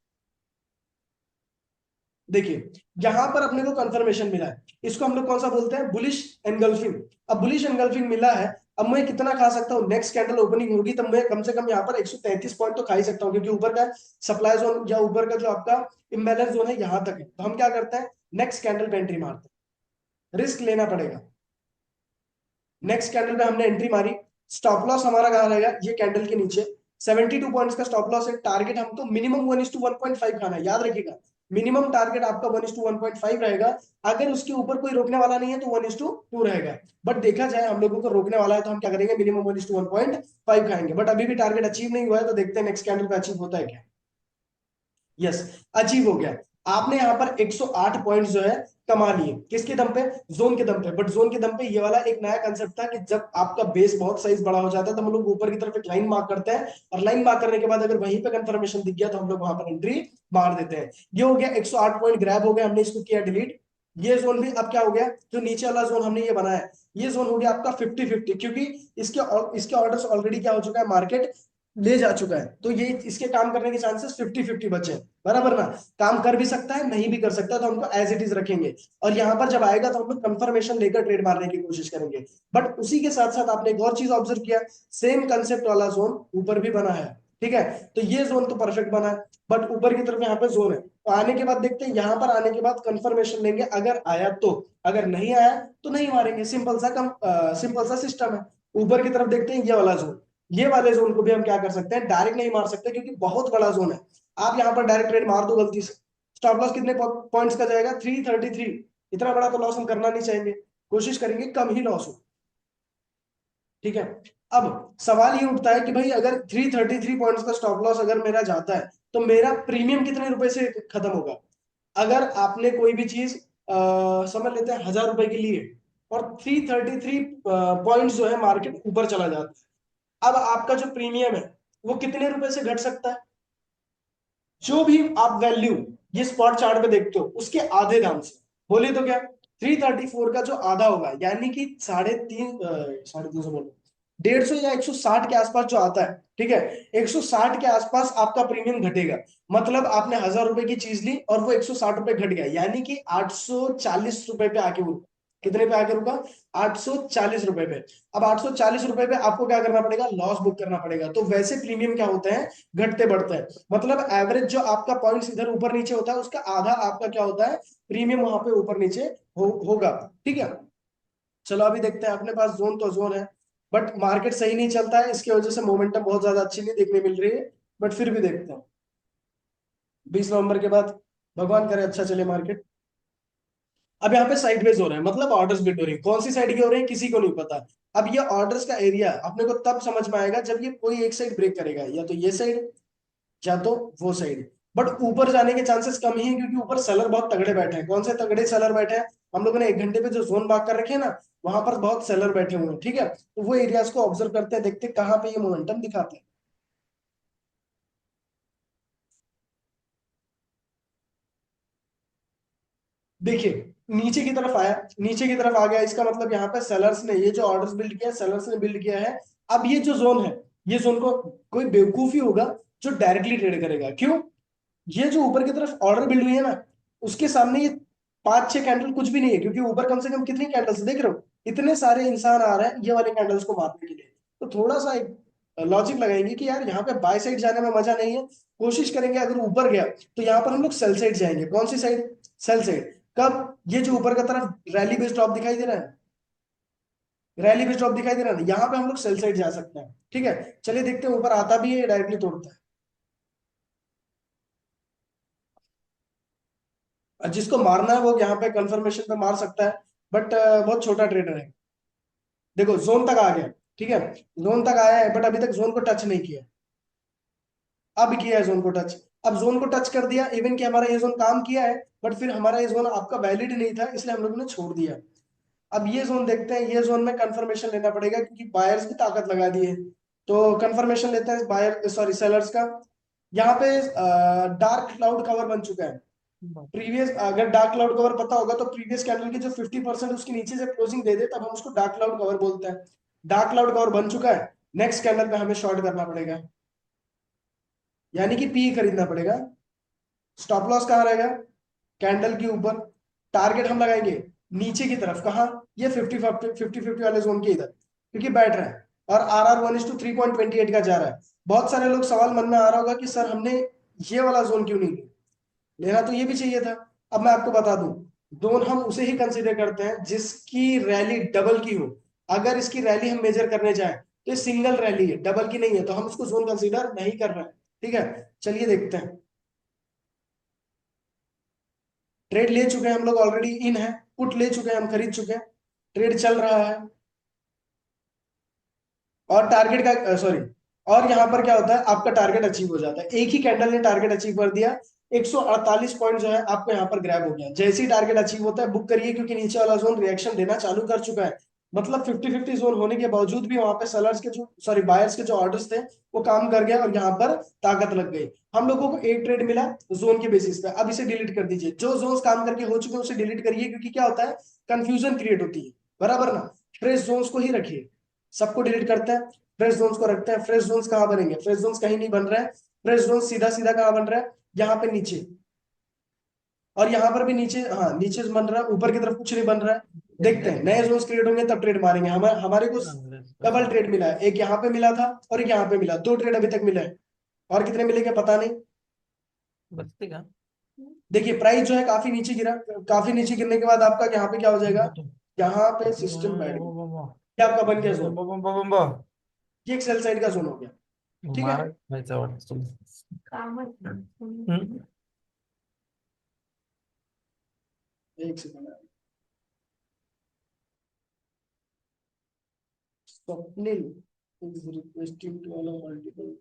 देखिए यहां पर अपने को कंफर्मेशन मिला है, इसको हम लोग कौन सा बोलते हैं, बुलिश एनगल्फिंग। अब बुलिश एनगल्फिंग मिला है, अब मैं कितना खा सकता हूँ, नेक्स्ट कैंडल ओपनिंग होगी तब मैं कम से कम यहाँ पर 133 पॉइंट तो खा ही सकता हूँ, क्योंकि ऊपर का सप्लाई जोन या ऊपर का जो आपका इम्बैलेंस जोन है यहाँ तक है। तो हम क्या करते हैं, नेक्स्ट कैंडल पे एंट्री मारते हैं, रिस्क लेना पड़ेगा। नेक्स्ट कैंडल पे हमने एंट्री मारी, स्टॉप लॉस हमारा कहाँ रहेगा, ये कैंडल के नीचे 72 पॉइंट्स का स्टॉप लॉस है। टारगेट हमको मिनिमम 1:1.5 खाना है, याद रखिएगा। मिनिमम टारगेट आपका 1:1.5 रहेगा। अगर उसके ऊपर कोई रोकने वाला नहीं है तो 1:2 रहेगा। बट देखा जाए हम लोगों को रोकने वाला है तो हम क्या करेंगे, मिनिमम 1:1.5 खाएंगे। बट अभी भी टारगेट अचीव नहीं हुआ है, तो देखते हैं नेक्स्ट कैंडल पे अचीव होता है क्या। यस, अचीव हो गया। आपने यहाँ पर 108 पॉइंट्स जो है कमा लिए, किसके दम पे, जोन के दम पे। बट जोन के दम पे ये वाला एक नया कंसेप्ट था कि जब आपका बेस बहुत साइज बड़ा हो जाता है तो हम लोग ऊपर की तरफ एक लाइन मार्क करते हैं, और लाइन मार्क करने के बाद अगर वहीं पे कंफर्मेशन दिख गया तो हम लोग वहां पर एंट्री मार देते हैं। ये हो गया, 108 पॉइंट ग्रैब हो गया, हमने इसको किया डिलीट। ये जोन भी अब क्या हो गया, जो नीचे वाला जोन हमने ये बनाया है, ये जोन हो गया आपका 50-50, क्योंकि इसके ऑर्डर्स ऑलरेडी क्या हो चुका है, मार्केट ले जा चुका है। तो ये इसके काम करने के चांसेस 50-50 बचे हैं, बराबर ना। काम कर भी सकता है नहीं भी कर सकता, तो हमको एज इट इज रखेंगे। और यहां पर जब आएगा तो हम लोग कंफर्मेशन लेकर ट्रेड मारने की कोशिश करेंगे। बट उसी के साथ साथ आपने एक और चीज ऑब्जर्व किया, सेम कंसेप्ट वाला जोन ऊपर भी बना है, ठीक है। तो ये जोन तो परफेक्ट बना है, बट ऊपर की तरफ यहाँ पे जोन है। तो आने के बाद देखते हैं, यहाँ पर आने के बाद कंफर्मेशन लेंगे, अगर आया तो, अगर नहीं आया तो नहीं मारेंगे। सिंपल सा सिस्टम है। ऊपर की तरफ देखते हैं ये वाला जोन, ये वाले जोन को भी हम क्या कर सकते हैं, डायरेक्ट नहीं मार सकते क्योंकि बहुत बड़ा जोन है। आप यहाँ पर डायरेक्ट ट्रेड मार दो गलती से, स्टॉप लॉस कितने पॉइंट्स का जाएगा, 333। इतना बड़ा तो लॉस हम करना नहीं चाहेंगे, कोशिश करेंगे कम ही लॉस हो, ठीक है। अब सवाल ये उठता है कि भाई अगर 333 पॉइंट्स का स्टॉप लॉस अगर मेरा जाता है तो मेरा प्रीमियम कितने रुपए से खत्म होगा। अगर आपने कोई भी चीज समझ लेते हैं 1000 रुपए के लिए, और 333 पॉइंट्स जो है मार्केट ऊपर चला जाता है, अब आपका जो प्रीमियम है वो कितने रुपए से घट सकता है। जो भी आप वैल्यू ये स्पॉट चार्ट पे देखते हो उसके आधे दाम से, बोले तो क्या 334 का जो आधा होगा, यानी कि 350 बोलो 150 या 160 के आसपास जो आता है, ठीक है, 160 के आसपास आपका प्रीमियम घटेगा। मतलब आपने 1000 रुपए की चीज ली और वो 160 रुपए घट गया, यानी कि 840 रुपए पे आके रुका। कितने पे आके रुका? 840 रुपए पे। अब 840 रुपए पे आपको क्या करना पड़ेगा? लॉस बुक करना पड़ेगा। तो वैसे प्रीमियम क्या होते हैं? घटते बढ़ते हैं। मतलब एवरेज जो आपका पॉइंट्स इधर ऊपर नीचे होता है उसका आधा आपका क्या होता है? प्रीमियम वहां पे ऊपर नीचे होगा। ठीक है, चलो अभी देखते हैं। अपने पास जोन तो जोन है, बट मार्केट सही नहीं चलता है, इसकी वजह से मोमेंटम बहुत ज्यादा अच्छी नहीं देखने मिल रही है। बट फिर भी देखते हैं, 20 नवंबर के बाद भगवान करे अच्छा चले मार्केट। अब यहाँ पे साइडवेज हो रहा है, मतलब ऑर्डर्स बिल्ड हो रही है। कौन सी साइड की हो रही है किसी को नहीं पता। अब ये ऑर्डर्स का एरिया अपने को तब समझ में आएगा जब ये कोई एक साइड ब्रेक करेगा, या तो ये साइड या तो वो साइड। बट ऊपर जाने के चांसेस कम ही है, क्योंकि ऊपर सेलर बहुत तगड़े बैठे हैं। कौन से तगड़े सेलर बैठे हैं? हम लोगों ने 1 घंटे पे जो जोन मार्क कर रखे हैं ना, वहां पर बहुत सेलर बैठे हुए हैं। ठीक है, तो वो एरियाज को ऑब्जर्व करते हैं, देखते हैं कहाँ पे ये मोमेंटम दिखाते हैं। देखिए, नीचे की तरफ आया, नीचे की तरफ आ गया, इसका मतलब यहाँ पे सेलर्स ने ये जो ऑर्डर्स बिल्ड किया, सेलर्स ने बिल्ड किया है। अब ये जो जोन है, ये जोन को कोई बेवकूफी होगा जो डायरेक्टली ट्रेड करेगा। क्यों? ये जो ऊपर की तरफ ऑर्डर बिल्ड हुई है ना, उसके सामने ये 5-6 कैंडल कुछ भी नहीं है, क्योंकि ऊपर कम से कम कितनी कैंडल्स देख रहे हो? इतने सारे इंसान आ रहे हैं ये वाले कैंडल्स को मारने के लिए। तो थोड़ा सा एक लॉजिक लगाएंगे कि यार यहाँ पे बाय साइड जाने में मजा नहीं है, कोशिश करेंगे अगर ऊपर गया तो यहाँ पर हम लोग सेल साइड जाएंगे। कौन सी साइड? Sell side. कब? ये जो ऊपर का तरफ रैली बेस्ड ड्रॉप दिखाई दे रहा है, रैली बेस्ड ड्रॉप दिखाई दे रहा है, यहाँ पे हम लोग सेल साइड जा सकते हैं। ठीक है, चलिए देखते हैं ऊपर आता भी है डायरेक्टली तोड़ता है। और जिसको मारना है वो यहाँ पे कंफर्मेशन पे मार सकता है, बट बहुत छोटा ट्रेडर है। देखो जोन तक आ गया, ठीक है, जोन तक आया है, बट अभी तक जोन को टच नहीं किया। अब किया है जोन को टच। अब जोन को टच कर दिया, इवन कि हमारा ये जोन काम किया है, बट फिर हमारा ये जोन आपका वैलिड नहीं था, इसलिए हम लोगों ने छोड़ दिया। अब ये जोन देखते हैं, ये जोन में कंफर्मेशन लेना पड़ेगा, क्योंकि बायर्स की ताकत लगा दी है। तो कंफर्मेशन लेते हैं बायर सॉरी सेलर्स का। यहाँ पे डार्क क्लाउड कवर बन चुका है। प्रीवियस अगर डार्क क्लाउड कवर पता होगा तो प्रीवियस कैंडल की जो 50% उसके नीचे से क्लोजिंग दे दे, तब हम उसको डार्क क्लाउड कवर बोलते हैं। डार्क क्लाउड कवर बन चुका है, नेक्स्ट कैंडल पे हमें शॉर्ट करना पड़ेगा, यानी कि पी खरीदना पड़ेगा। स्टॉप लॉस कहाँ रहेगा? कैंडल के ऊपर। टारगेट हम लगाएंगे नीचे की तरफ, कहाँ? ये 50-50 वाले जोन के इधर, क्योंकि बैठ रहा है। और RR 1:3.28 का जा रहा है। बहुत सारे लोग सवाल मन में आ रहा होगा कि सर हमने ये वाला जोन क्यों नहीं लिया, लेना तो ये भी चाहिए था। अब मैं आपको बता दूं, जोन हम उसे ही कंसीडर करते हैं जिसकी रैली डबल की हो। अगर इसकी रैली हम मेजर करने जाएं तो ये सिंगल रैली है, डबल की नहीं है, तो हम उसको जोन कंसीडर नहीं कर रहे हैं। ठीक है, चलिए देखते हैं। ट्रेड ले चुके हैं हम लोग, ऑलरेडी इन है। पुट ले चुके हैं हम, खरीद चुके हैं। ट्रेड चल रहा है। और टारगेट का सॉरी, और यहाँ पर क्या होता है, आपका टारगेट अचीव हो जाता है। एक ही कैंडल ने टारगेट अचीव कर दिया। 148 पॉइंट जो है आपको यहाँ पर ग्रैब हो गया। जैसे ही टारगेट अचीव होता है बुक करिए, क्योंकि नीचे वाला जोन रिएक्शन देना चालू कर चुका है। मतलब 50-50 जोन होने के बावजूद भी वहां पे सेलर्स के जो सॉरी बायर्स के जो ऑर्डर्स थे वो काम कर गया, और यहाँ पर ताकत लग गई। हम लोगों को एक ट्रेड मिला जोन के बेसिस पे। अब इसे डिलीट कर दीजिए, जो जोन्स काम करके हो चुके हैं उसे डिलीट करिए, क्योंकि क्या होता है, कंफ्यूजन क्रिएट होती है। बराबर ना? फ्रेश जोन्स को ही रखिए, सबको डिलीट करते हैं, फ्रेश जोन्स को रखते हैं। फ्रेश जोन्स कहाँ बनेंगे? फ्रेश जोन्स कहीं नहीं बन रहे हैं। फ्रेश जोन सीधा सीधा कहाँ बन रहा है? यहाँ पे नीचे। और यहाँ पर भी नीचे, हाँ नीचे बन रहा है, ऊपर की तरफ कुछ नहीं बन रहा है। देखते हैं नए जोन्स क्रिएट होंगे तब ट्रेड मारेंगे। हमारे को डबल ट्रेड मिला है, एक यहाँ पे मिला था और एक यहाँ पे मिला, 2 ट्रेड अभी तक मिला है। और कितने मिलेंगे पता नहीं। बचते का देखिए प्राइस जो है काफी नीचे गिरा। काफी नीचे गिरने के बाद आपका यहाँ पे क्या हो जाएगा? यहाँ पे सिस्टम बैठ गया। ये आपका बन गया जोन। ये एक सेल साइड का जोन हो गया। ठीक है, हमारा भाई साहब सुन एक second. Swapnil is requesting to allow multiple.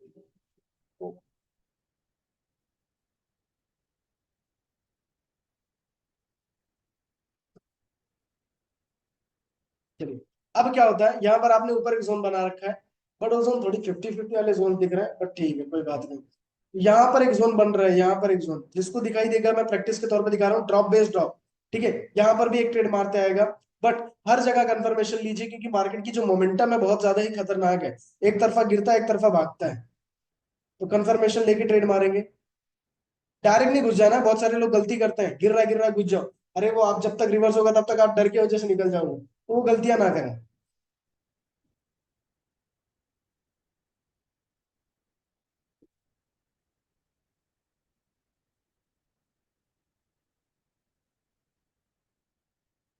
चलिए, अब क्या होता है, यहाँ पर आपने ऊपर एक जोन बना रखा है, बट वो जोन थोड़ी 50-50 वाले जोन दिख रहे हैं, बट ठीक है कोई बात नहीं। यहाँ पर एक जोन बन रहा है, यहाँ पर एक जोन जिसको दिखाई देगा, मैं प्रैक्टिस के तौर पर दिखा रहा हूँ, ड्रॉप बेस्ड ड्रॉप। ठीक है, यहाँ पर भी एक ट्रेड मारते आएगा, बट हर जगह कंफर्मेशन लीजिए, क्योंकि मार्केट की जो मोमेंटम है बहुत ज्यादा ही खतरनाक है, एक तरफा गिरता है एक तरफा भागता है, तो कंफर्मेशन लेके ट्रेड मारेंगे। डायरेक्ट नहीं घुस जाना है, बहुत सारे लोग गलती करते हैं, गिर रहा है घुस जाओ। अरे वो आप जब तक रिवर्स होगा तब तक आप डर के वजह से निकल जाओगे, तो वो गलतियां ना करें।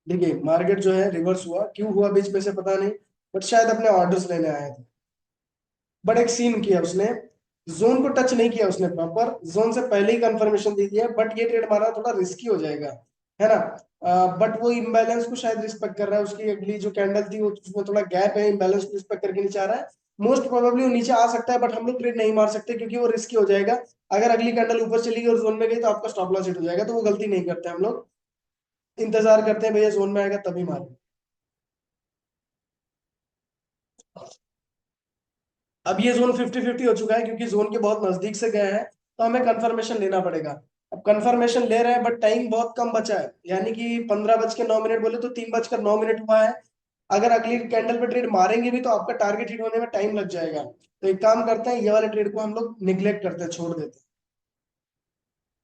देखिए मार्केट जो है रिवर्स हुआ, क्यों हुआ बीच में से पता नहीं, बट शायद अपने ऑर्डर्स लेने आया था। बट एक सीन किया उसने, जोन को टच नहीं किया उसने, प्रॉपर जोन से पहले ही कंफर्मेशन दे दिया, बट ये ट्रेड मारना थोड़ा रिस्की हो जाएगा, है ना। बट वो इम्बैलेंस को शायद रिस्पेक्ट कर रहा है, उसकी अगली जो कैंडल थी वो उसमें थोड़ा गैप है, इम्बैलेंस को रिस्पेक्ट करके नीचे आ रहा है। मोस्ट प्रोबेबली वो नीचे आ सकता है, बट हम लोग ट्रेड नहीं मार सकते क्योंकि वो रिस्की हो जाएगा। अगर अगली कैंडल ऊपर चली गई और जोन में गई तो आपका स्टॉप लॉस हिट हो जाएगा, तो वो गलती नहीं करते हम लोग, इंतजार करते हैं भैया जोन में आएगा तभी मारें। अब ये जोन 50-50 हो चुका है, क्योंकि जोन के बहुत नजदीक से गए हैं, तो हमें कंफर्मेशन लेना पड़ेगा। अब कंफर्मेशन ले रहे हैं, बट टाइम बहुत कम बचा है, यानी कि 15:09 बोले तो 3:09 हुआ है। अगर अगली कैंडल पे ट्रेड मारेंगे भी तो आपका टारगेट हिट होने में टाइम लग जाएगा, तो एक काम करते हैं, ये वाले ट्रेड को हम लोग निग्लेक्ट करते हैं, छोड़ देते हैं।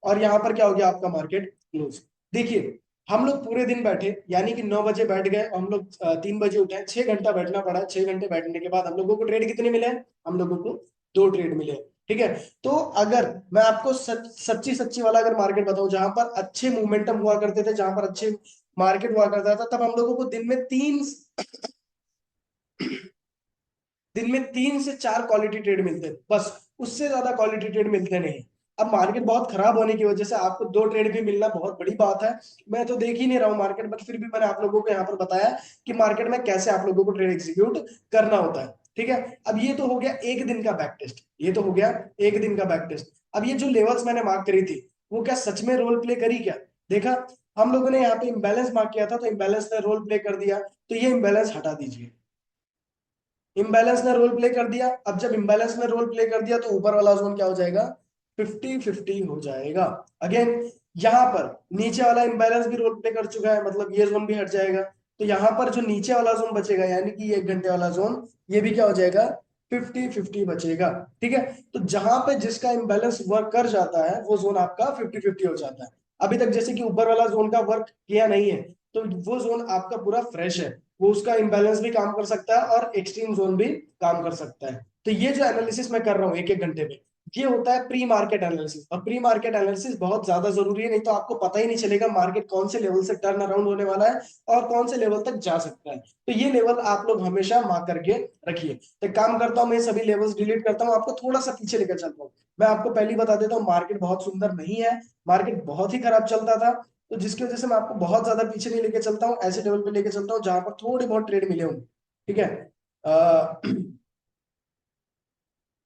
और यहाँ पर क्या हो गया, आपका मार्केट क्लोज। देखिए हम लोग पूरे दिन बैठे, यानी कि 9 बजे बैठ गए और हम लोग 3 बजे उठे हैं, 6 घंटा बैठना पड़ा, 6 घंटे बैठने के बाद हम लोगों को ट्रेड कितने मिले हैं, हम लोगों को 2 ट्रेड मिले। ठीक है, तो अगर मैं आपको सच्ची सच्ची वाला अगर मार्केट बताऊं, जहां पर अच्छे मोमेंटम हुआ करते थे, जहां पर अच्छे मार्केट हुआ करता था, तब हम लोगों को दिन में 3 से 4 क्वालिटी ट्रेड मिलते हैं, बस उससे ज्यादा क्वालिटी ट्रेड मिलते नहीं। अब मार्केट बहुत खराब होने की वजह से आपको 2 ट्रेड भी मिलना बहुत बड़ी बात है। मैं तो देख ही नहीं रहा हूँ मार्केट, बट फिर भी मैंने आप लोगों को यहाँ पर बताया कि मार्केट में कैसे आप लोगों को ट्रेड एग्जीक्यूट करना होता है। ठीक है, अब ये तो हो गया एक दिन का बैक टेस्ट, ये तो हो गया एक दिन का बैक टेस्ट। अब ये जो लेवल्स मैंने मार्क करी थी, वो क्या सच में रोल प्ले करी क्या? देखा, हम लोगों ने यहाँ पे इम्बैलेंस मार्क किया था, तो इम्बैलेंस ने रोल प्ले कर दिया, तो ये इम्बैलेंस हटा दीजिए। इम्बैलेंस ने रोल प्ले कर दिया, अब जब इम्बैलेंस ने रोल प्ले कर दिया तो ऊपर वाला जोन क्या हो जाएगा, 50-50 हो जाएगा। अगेन यहाँ पर नीचे वाला इम्बैलेंस भी रोल प्ले कर चुका है, मतलब ये जोन भी हट जाएगा, तो यहाँ पर जो नीचे वाला जोन बचेगा, यानी कि ये 1 घंटे वाला जोन, ये भी क्या हो जाएगा, 50-50 बचेगा। ठीक है, तो जहां पे जिसका इम्बैलेंस वर्क कर जाता है वो जोन आपका 50-50 हो जाता है। अभी तक जैसे कि ऊपर वाला जोन का वर्क किया नहीं है, तो वो जोन आपका पूरा फ्रेश है, वो उसका इम्बैलेंस भी काम कर सकता है और एक्सट्रीम जोन भी काम कर सकता है। तो ये जो एनालिसिस मैं कर रहा हूँ एक एक घंटे में, ये होता है प्री मार्केट एनालिसिस। और प्री मार्केट एनालिसिस बहुत ज्यादा जरूरी है, नहीं तो आपको पता ही नहीं चलेगा मार्केट कौन से लेवल से टर्न अराउंड होने वाला है और कौन से लेवल तक जा सकता है। तो ये लेवल आप लोग हमेशा मार्क करके रखिए। तो काम करता हूँ, मैं सभी लेवल्स डिलीट करता हूँ, आपको थोड़ा सा पीछे लेकर चलता हूँ। मैं आपको पहले ही बता देता हूँ, मार्केट बहुत सुंदर नहीं है, मार्केट बहुत ही खराब चलता था, तो जिसकी वजह से मैं आपको बहुत ज्यादा पीछे नहीं लेके चलता हूँ, ऐसे लेवल पे लेके चलता हूँ जहां पर थोड़ी बहुत ट्रेड मिले होंगे। ठीक है, अ,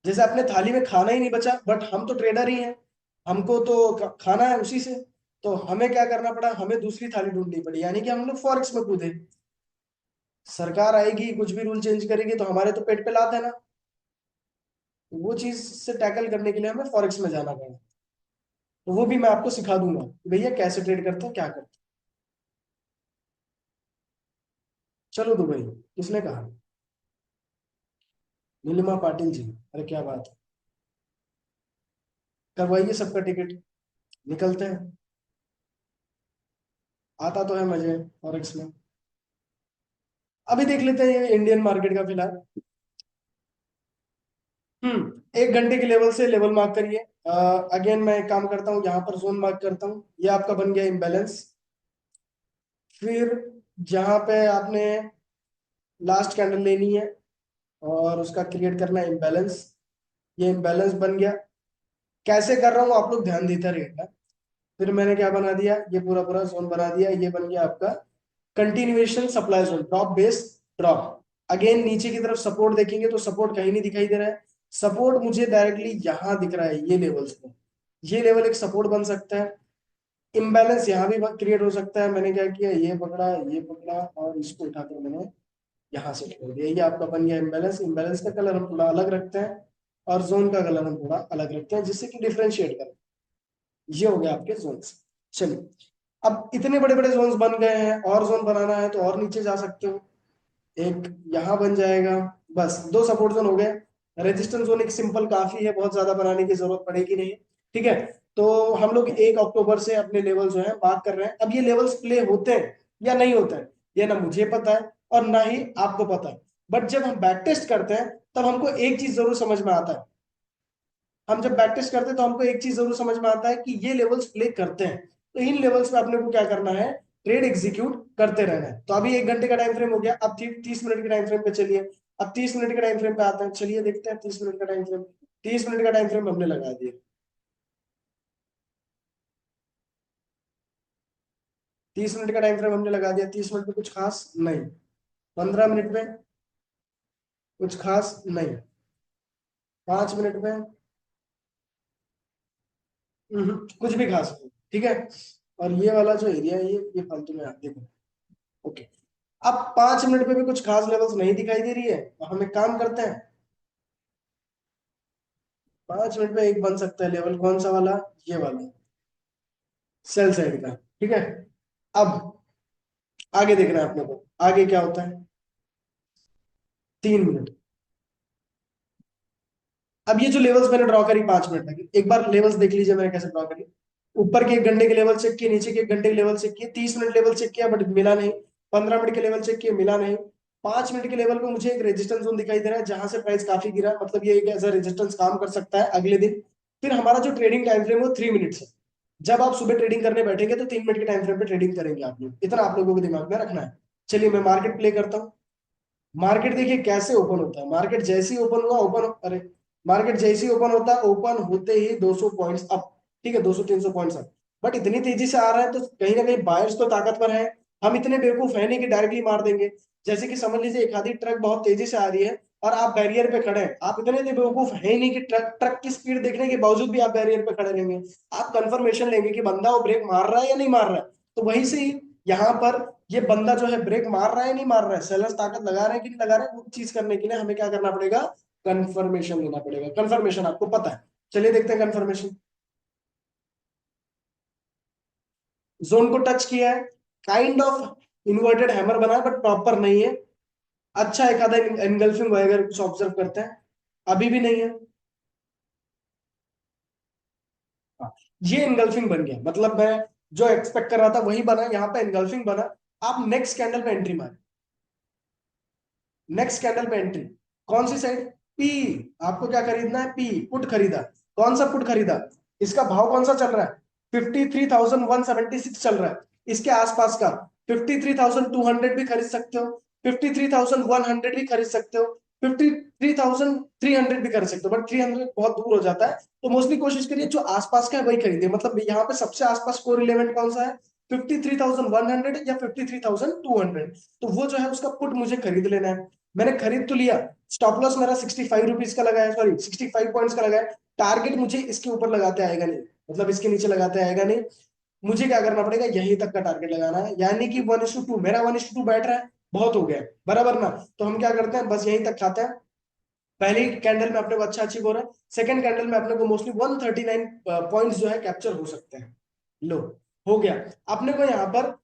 जैसे अपने थाली में खाना ही नहीं बचा, बट हम तो ट्रेडर ही हैं, हमको तो खाना है उसी से, तो हमें क्या करना पड़ा, हमें दूसरी थाली ढूंढनी पड़ी, यानी कि हम लोग फॉरेक्स में कूदे। सरकार आएगी कुछ भी रूल चेंज करेगी तो हमारे तो पेट पे लात है ना, तो वो चीज से टैकल करने के लिए हमें फॉरेक्स में जाना पड़ा। तो वो भी मैं आपको सिखा दूंगा कि भैया कैसे ट्रेड करते हैं, क्या करते हैं। चलो दुबई, किसने कहा? नीलिमा पाटिल जी, अरे क्या बात है, करवाइए सबका टिकट, निकलते हैं। आता तो है मजे फॉरेक्स में। अभी देख लेते हैं ये इंडियन मार्केट का फिलहाल। 1 घंटे के लेवल से लेवल मार्क करिए। अगेन मैं एक काम करता हूँ, यहाँ पर जोन मार्क करता हूँ, ये आपका बन गया इम्बैलेंस। फिर जहाँ पे आपने लास्ट कैंडल लेनी है और उसका क्रिएट करना है इम्बैलेंस, ये इम्बैलेंस बन गया। कैसे कर रहा हूँ आप लोग ध्यान देते रहिएगा। फिर मैंने क्या बना दिया, ये पूरा पूरा जोन बना दिया, ये बन गया आपका continuation supply zone, drop base drop. Again नीचे की तरफ सपोर्ट देखेंगे तो सपोर्ट कहीं नहीं दिखाई दे रहा है। सपोर्ट मुझे डायरेक्टली यहां दिख रहा है, ये लेवल्स पे। ये लेवल एक सपोर्ट बन सकता है। इम्बैलेंस यहाँ भी क्रिएट हो सकता है। मैंने क्या किया, ये पकड़ा और इसको उठाकर मैंने यहाँ से छोड़ दिया। ये आपका बन गया इम्बैलेंस। इम्बैलेंस का कलर हम थोड़ा अलग रखते हैं और जोन का कलर हम थोड़ा अलग रखते हैं, जिससे कि डिफ्रेंशिएट करें। ये हो गया आपके जोन्स। चलिए, अब इतने बड़े बड़े जोन्स बन गए हैं, और जोन बनाना है तो और नीचे जा सकते हो। एक यहाँ बन जाएगा। बस दो सपोर्ट जोन हो गए। रेजिस्टेंस जोन एक सिंपल काफी है, बहुत ज्यादा बनाने की जरूरत पड़ेगी नहीं। ठीक है, तो हम लोग 1 अक्टूबर से अपने लेवल जो है बात कर रहे हैं। अब ये लेवल्स प्ले होते हैं या नहीं होते हैं, ये ना मुझे पता है और ना ही आपको पता है। बट जब हम बैक टेस्ट करते हैं तब हमको एक चीज जरूर समझ में आता है। हम जब बैक टेस्ट करते हैं तो हमको एक चीज जरूर समझ में आता है कि ये लेवल्स प्ले करते हैं। तो इन लेवल्स पे अपने को क्या करना है, ट्रेड एग्जीक्यूट करते रहना है। तो अभी 1 घंटे का टाइम फ्रेम हो गया, अब 30 मिनट के टाइम फ्रेम पे चलिए। अब 30 मिनट के टाइम फ्रेम पे आते हैं, चलिए देखते हैं 30 मिनट का टाइम फ्रेम। 30 मिनट का टाइम फ्रेम हमने लगा दिया। 30 मिनट का टाइम फ्रेम हमने लगा दिया। 30 मिनट में कुछ खास नहीं। 15 मिनट में कुछ खास नहीं। 5 मिनट में कुछ भी खास नहीं। ठीक है, और ये वाला जो एरिया है ये फालतू में आप देखो। ओके, अब 5 मिनट पे भी कुछ खास लेवल्स नहीं दिखाई दे रही है, तो हम एक काम करते हैं। 5 मिनट में एक बन सकता है लेवल, कौन सा वाला, ये वाला, सेल साइड का। ठीक है, अब आगे देखना है अपने को, आगे क्या होता है। 3 मिनट। अब ये जो लेवल्स मैंने ड्रॉ करी 5 मिनट तक, एक बार लेवल्स देख लीजिए मैंने कैसे ड्रॉ करी। ऊपर के 1 घंटे के लेवल चेक किए, नीचे के 1 घंटे के लेवल चेक किए, 30 मिनट लेवल चेक किया बट मिला नहीं। 15 मिनट के लेवल चेक किए, मिला नहीं। 5 मिनट के लेवल पे मुझे एक रेजिस्टेंस जोन दिखाई दे रहा है जहां से प्राइस काफी गिरा, मतलब ये एक ऐसा रेजिस्टेंस काम कर सकता है अगले दिन। फिर हमारा जो ट्रेडिंग टाइम फ्रेम वो 3 मिनट है। जब आप सुबह ट्रेडिंग करने बैठेंगे तो 3 मिनट के टाइम फ्रेम पे ट्रेडिंग करेंगे आप लोग, इतना आप लोगों को दिमाग में रखना है। चलिए मैं मार्केट प्ले करता हूँ। मार्केट देखिए कैसे ओपन होता है। मार्केट जैसे ही ओपन हुआ, ओपन, अरे, मार्केट जैसे ही ओपन होता है, ओपन होते ही 200 पॉइंट्स अप। ठीक है, 200-300 पॉइंट्स अप। बट इतनी तेजी से आ रहा है तो कहीं ना कहीं बायर्स तो ताकतवर है। हम इतने बेवकूफ है नहीं कि डायरेक्टली मार देंगे। जैसे कि समझ लीजिए एक आधी ट्रक बहुत तेजी से आ रही है और आप बैरियर पे खड़े हैं। आप इतने बेवकूफ है ही नहीं कि ट्रक ट्रक की स्पीड देखने के बावजूद भी आप बैरियर पे खड़े रहेंगे। आप कंफर्मेशन लेंगे कि बंदा वो ब्रेक मार रहा है या नहीं मार रहा है। तो वहीं से ही यहाँ पर ये बंदा जो है ब्रेक मार रहा है नहीं मार रहा है, सेलर्स ताकत लगा रहे हैं कि नहीं लगा रहे हैं, वो चीज करने के लिए हमें क्या करना पड़ेगा, कंफर्मेशन लेना पड़ेगा। कंफर्मेशन आपको पता है, चलिए देखते हैं कंफर्मेशन। जोन को टच किया है, काइंड ऑफ इन्वर्टेड हैमर बना है बट प्रॉपर नहीं है। अच्छा एक आधा एनगल्फिंग वगैरह कुछ ऑब्जर्व करते हैं, अभी भी नहीं है। हाँ, ये एनगल्फिंग बन गया, मतलब मैं जो एक्सपेक्ट कर रहा था वही बना, यहाँ पे एनगल्फिंग बना। आप नेक्स्ट कैंडल पे एंट्री मारे। नेक्स्ट कैंडल पे एंट्री, कौन सी साइड, पी। आपको क्या खरीदना है, पी पुट खरीदा। कौन सा पुट खरीदा, इसका भाव कौन सा चल रहा है, 53,176 चल रहा है। इसके आसपास का 53,200 भी खरीद सकते हो, 53,100 भी खरीद सकते हो, 53,300 भी खरीद सकते हो। बट 300 बहुत दूर हो जाता है, तो मोस्टली कोशिश करिए जो आसपास का है वही खरीदिए। मतलब यहाँ पे सबसे आसपास कोर रिलेवेंट कौन सा है, 53,100 या 53,200। तो वो जो है उसका पुट मुझे खरीद लेना है। मैंने खरीद तो लिया। स्टॉप लॉस मेरा 65 रुपीज का लगा है, सॉरी 65 पॉइंट्स का लगा है। टारगेट मुझे इसके ऊपर लगाते आएगा नहीं, मतलब इसके नीचे लगाते आएगा नहीं। मुझे क्या करना पड़ेगा, यहीं तक का टारगेट लगाना है, यानी कि 1:2, मेरा 1:2 बैठ रहा है, बहुत हो गया बराबर ना। तो हम क्या करते हैं, बस यहीं तक खाते हैं। पहली कैंडल में अपने को अच्छा अचीव हो रहा है, सेकंड कैंडल में अपने को मोस्टली 139 पॉइंट्स जो है कैप्चर हो सकते हैं। लो, हो गया। अपने को यहाँ पर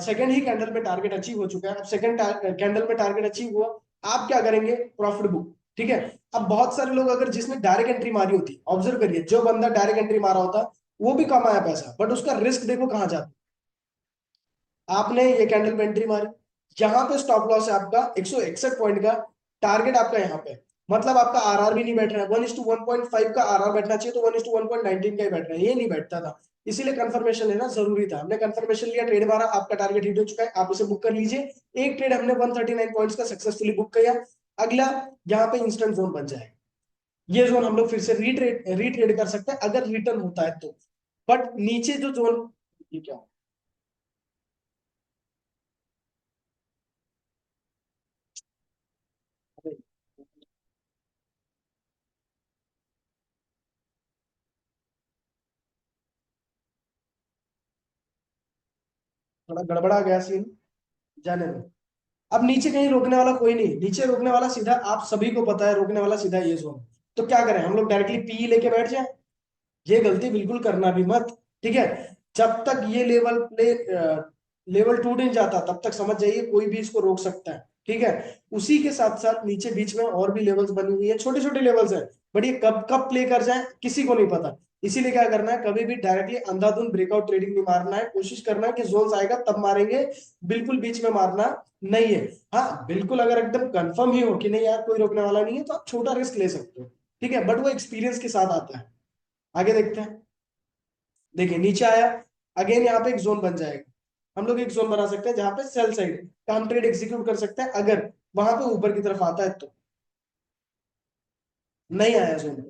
सेकंड ही कैंडल में टारगेट अचीव हो चुका है। अब सेकंड कैंडल में टारगेट अचीव हुआ, आप क्या करेंगे, प्रॉफिट बुक। ठीक है, अब बहुत सारे लोग अगर जिसने डायरेक्ट एंट्री मारी होती, ऑब्जर्व करिए, जो बंदा डायरेक्ट एंट्री मारा होता वो भी कमाया पैसा, बट उसका रिस्क देखो कहाँ जाता। आपने ये कैंडल में एंट्री मारी, यहाँ पे स्टॉप लॉस है आपका 161 पॉइंट का, टारगेट आपका यहाँ पे, मतलब आपका आरआर भी नहीं बैठ रहा है। 1:1.5 का आरआर बैठना चाहिए, तो 1:1.19 का ही बैठ रहा है, ये नहीं बैठता था। इसीलिए कंफर्मेशन लेना जरूरी था। हमने कंफर्मेशन लिया, ट्रेड मारा, आपका टारगेट हिट हो चुका है, आप उसे बुक कर लीजिए। एक ट्रेड हमने 139 पॉइंट्स का सक्सेसफुली बुक किया। अगला यहाँ पे इंस्टेंट जोन बन जाएगा। ये जोन हम लोग फिर से रीट्रेड कर सकते हैं अगर रिटर्न होता है तो। बट नीचे जो जोन, ये क्या, थोड़ा गड़बड़ा गया सीन, जाने दो। अब नीचे कहीं रोकने वाला कोई नहीं, नीचे रोकने वाला सीधा आप सभी को पता है, रोकने वाला सीधा ये जोन। तो क्या करें हम लोग, डायरेक्टली पी लेके बैठ जाए? ये गलती बिल्कुल करना भी मत, ठीक है। जब तक ये लेवल टूट नहीं जाता तब तक समझ जाइए कोई भी इसको रोक सकता है, ठीक है। उसी के साथ साथ नीचे बीच में और भी लेवल्स बनी हुई है, छोटे छोटे लेवल्स हैं, बट ये कब कब प्ले कर जाए किसी को नहीं पता। इसीलिए क्या करना है, कभी भी डायरेक्टली अंधाधुंध ब्रेकआउट ट्रेडिंग नहीं मारना है, कोशिश करना है कि जोन्स आएगा तब मारेंगे, बिल्कुल बीच में मारना नहीं है। हाँ बिल्कुल, अगर एकदम कंफर्म ही हो कि नहीं यार कोई रोकने वाला नहीं है, तो आप छोटा रिस्क ले सकते हो, ठीक है, बट वो एक्सपीरियंस के साथ आता है। आगे देखते हैं। देखिए नीचे आया, अगेन यहाँ पे एक जोन बन जाएगा। हम लोग एक जोन बना सकते हैं जहां पे सेल साइड का हम ट्रेड एग्जीक्यूट कर सकते हैं, अगर वहां पे ऊपर की तरफ आता है तो। नहीं आया जोन,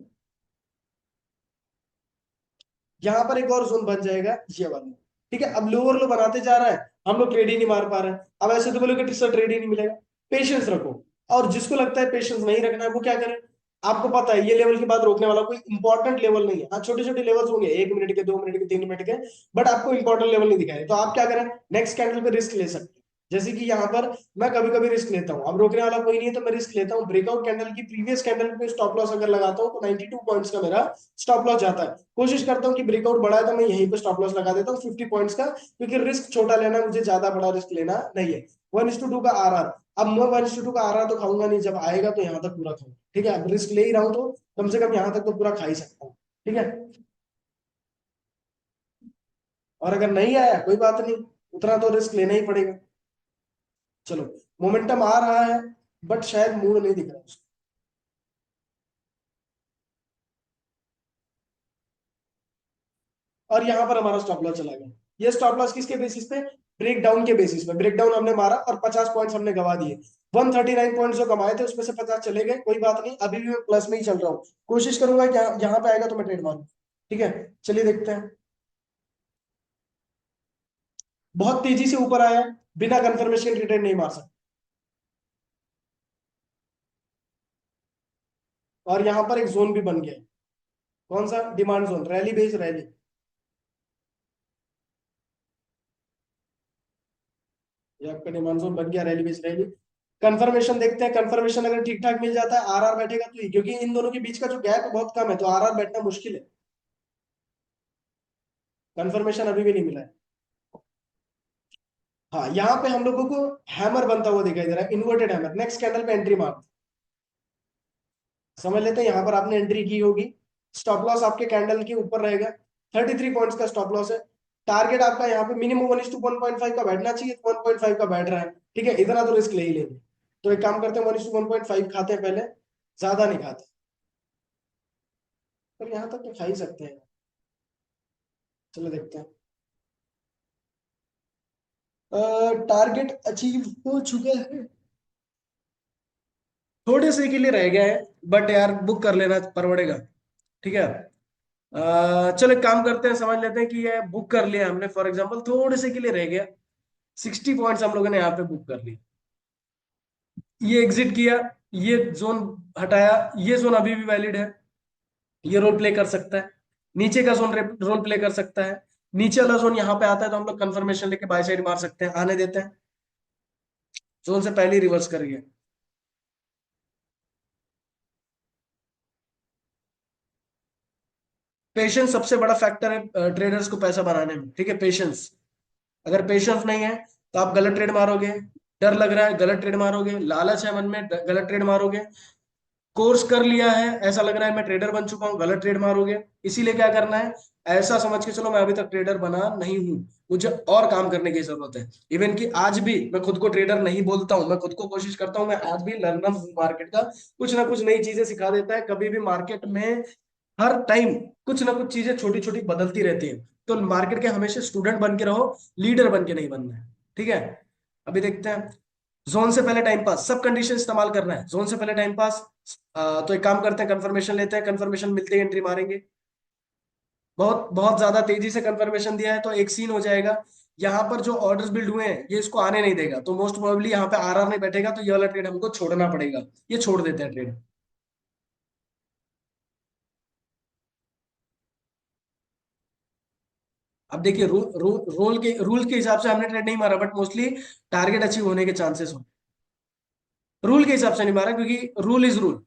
यहाँ पर एक और जोन बन जाएगा ये वाला, ठीक है। अब लोअर लो बनाते जा रहा है, हम लोग ट्रेड ही नहीं मार पा रहे हैं। अब ऐसे तो बोलोगे कि सर ट्रेड ही नहीं मिलेगा, पेशेंस रखो। और जिसको लगता है पेशेंस नहीं रखना है वो क्या करे, आपको पता है ये लेवल के बाद रोकने वाला कोई इंपॉर्टेंट लेवल नहीं है। हाँ छोटे छोटे लेवल्स होंगे, 1 मिनट के, 2 मिनट के, 3 मिनट के, बट आपको इंपॉर्टेंट लेवल नहीं दिखाए, तो आप क्या करें, नेक्स्ट कैंडल पे रिस्क ले सकते हैं। जैसे कि यहाँ पर मैं कभी कभी रिस्क लेता हूँ, अब रोकने वाला कोई नहीं है तो मैं रिस्क लेता हूँ, ब्रेकआउट कैंडल की प्रीवियस कैंडल पे स्टॉप लॉस अगर लगाता हूँ तो 92 पॉइंट्स का मेरा स्टॉप लॉस जाता है। कोशिश करता हूँ कि ब्रेकआउट बढ़ा है तो मैं यहीं पे स्टॉप लॉस लगा देता हूँ 50 पॉइंट्स का, क्योंकि रिस्क छोटा लेना है, मुझे ज्यादा बड़ा रिस्क लेना नहीं है। 1:2 का आरआर, अब मैं 1:2 का आरआर तो खाऊंगा नहीं, जब आएगा तो यहाँ तक पूरा खाऊंगा, ठीक है। अब रिस्क ले ही रहा हूँ तो कम से कम यहाँ तक तो पूरा खा ही सकता हूँ, ठीक है। और अगर नहीं आया कोई बात नहीं, उतना तो रिस्क लेना ही पड़ेगा। चलो, मोमेंटम आ रहा है बट शायद मूड नहीं दिख रहा उसका। और यहाँ पर हमारा स्टॉप लॉस चला गया। ये स्टॉप लॉस किसके बेसिस पे, ब्रेक डाउन के बेसिस पे। ब्रेक डाउन हमने मारा और 50 पॉइंट्स हमने गवा दिए। 139 पॉइंट्स जो कमाए थे उसमें से 50 चले गए, कोई बात नहीं, अभी भी मैं प्लस में ही चल रहा हूँ। कोशिश करूंगा कि यहाँ पे आएगा तो मैं ट्रेड मारूं, ठीक है। चलिए देखते हैं। बहुत तेजी से ऊपर आया, बिना कंफर्मेशन के ट्रेड नहीं मार सकते। और यहाँ पर एक जोन भी बन गया, कौन सा, demand zone, rally base rally. ये आपका डिमांड जोन बन गया, रैली बेस रैली। कंफर्मेशन देखते हैं, कंफर्मेशन अगर ठीक ठाक मिल जाता है, आरआर बैठेगा तो ही, क्योंकि इन दोनों के बीच का जो गैप है बहुत कम है, तो आरआर बैठना मुश्किल है। कंफर्मेशन अभी भी नहीं मिला है। हाँ यहाँ पे हम लोगों को हैमर बनता हुआ दिखाई दे रहा है, इन्वर्टेड हैमर। नेक्स्ट कैंडल पे एंट्री मार, समझ लेते हैं। यहाँ पर आपने एंट्री की होगी, स्टॉप लॉस आपके कैंडल के ऊपर रहेगा, 33 पॉइंट्स का स्टॉप लॉस है। टारगेट आपका यहाँ पे मिनिमम 1:1.5 का बैठना चाहिए, 1.5 का बैठ रहा है, ठीक है, इतना तो रिस्क ले ही लेंगे। तो एक काम करते हैं, 1:1.5 खाते हैं पहले, ज्यादा नहीं खाते, पर यहाँ तक तो खा ही सकते हैं। चलो देखते हैं। टारगेट अचीव हो चुका है, थोड़े से के लिए रह गया है, बट यार बुक कर लेना परवड़ेगा, ठीक है। चलो एक काम करते हैं, समझ लेते हैं कि ये बुक कर लिया हमने, फॉर एग्जांपल थोड़े से के लिए रह गया, 60 पॉइंट्स हम लोगों ने यहाँ पे बुक कर ली। ये एग्जिट किया, ये जोन हटाया, ये जोन अभी भी वैलिड है, ये रोल प्ले कर सकता है। नीचे का जोन रोल प्ले कर सकता है। नीचे वाला जोन यहाँ पे आता है तो हम लोग कंफर्मेशन लेके बाय साइड मार सकते हैं, आने देते हैं। जोन से पहले ही रिवर्स करिए। पेशेंस सबसे बड़ा फैक्टर है ट्रेडर्स को पैसा बनाने में, ठीक है, पेशेंस। अगर पेशेंस नहीं है तो आप गलत ट्रेड मारोगे, डर लग रहा है गलत ट्रेड मारोगे, लालच है मन में गलत ट्रेड मारोगे, कोर्स कर लिया है ऐसा लग रहा है मैं ट्रेडर बन चुका हूँ, गलत ट्रेड मारोगे। इसीलिए क्या करना है, ऐसा समझ के चलो मैं अभी तक ट्रेडर बना नहीं हूँ, मुझे और काम करने की जरूरत है। इवन कि आज भी मैं खुद को ट्रेडर नहीं बोलता हूँ, मैं खुद को कोशिश करता हूँ, मैं आज भी लर्नर हूँ मार्केट का, कुछ ना कुछ नई चीजें सिखा देता है कभी भी मार्केट में। हर टाइम कुछ ना कुछ चीजें छोटी छोटी बदलती रहती हैं, तो मार्केट के हमेशा स्टूडेंट बन के रहो, लीडर बन के नहीं बनना है, ठीक है। अभी देखते हैं। जोन से पहले टाइम पास, सब कंडीशन इस्तेमाल करना है, जोन से पहले टाइम पास। तो एक काम करते हैं, कंफर्मेशन लेते हैं, कंफर्मेशन मिलते ही एंट्री मारेंगे। बहुत बहुत ज्यादा तेजी से कंफर्मेशन दिया है तो एक सीन हो जाएगा, यहाँ पर जो ऑर्डर्स बिल्ड हुए हैं ये इसको आने नहीं देगा, तो मोस्ट प्रोबेबली यहाँ पे आरआर नहीं बैठेगा, तो ये वाला ट्रेड हमको छोड़ना पड़ेगा। ये छोड़ देते हैं ट्रेड। अब देखिए रूल के हिसाब से हमने ट्रेड नहीं मारा, बट मोस्टली टारगेट अचीव होने के चांसेस हो। रूल के हिसाब से नहीं मारा क्योंकि रूल इज रूल।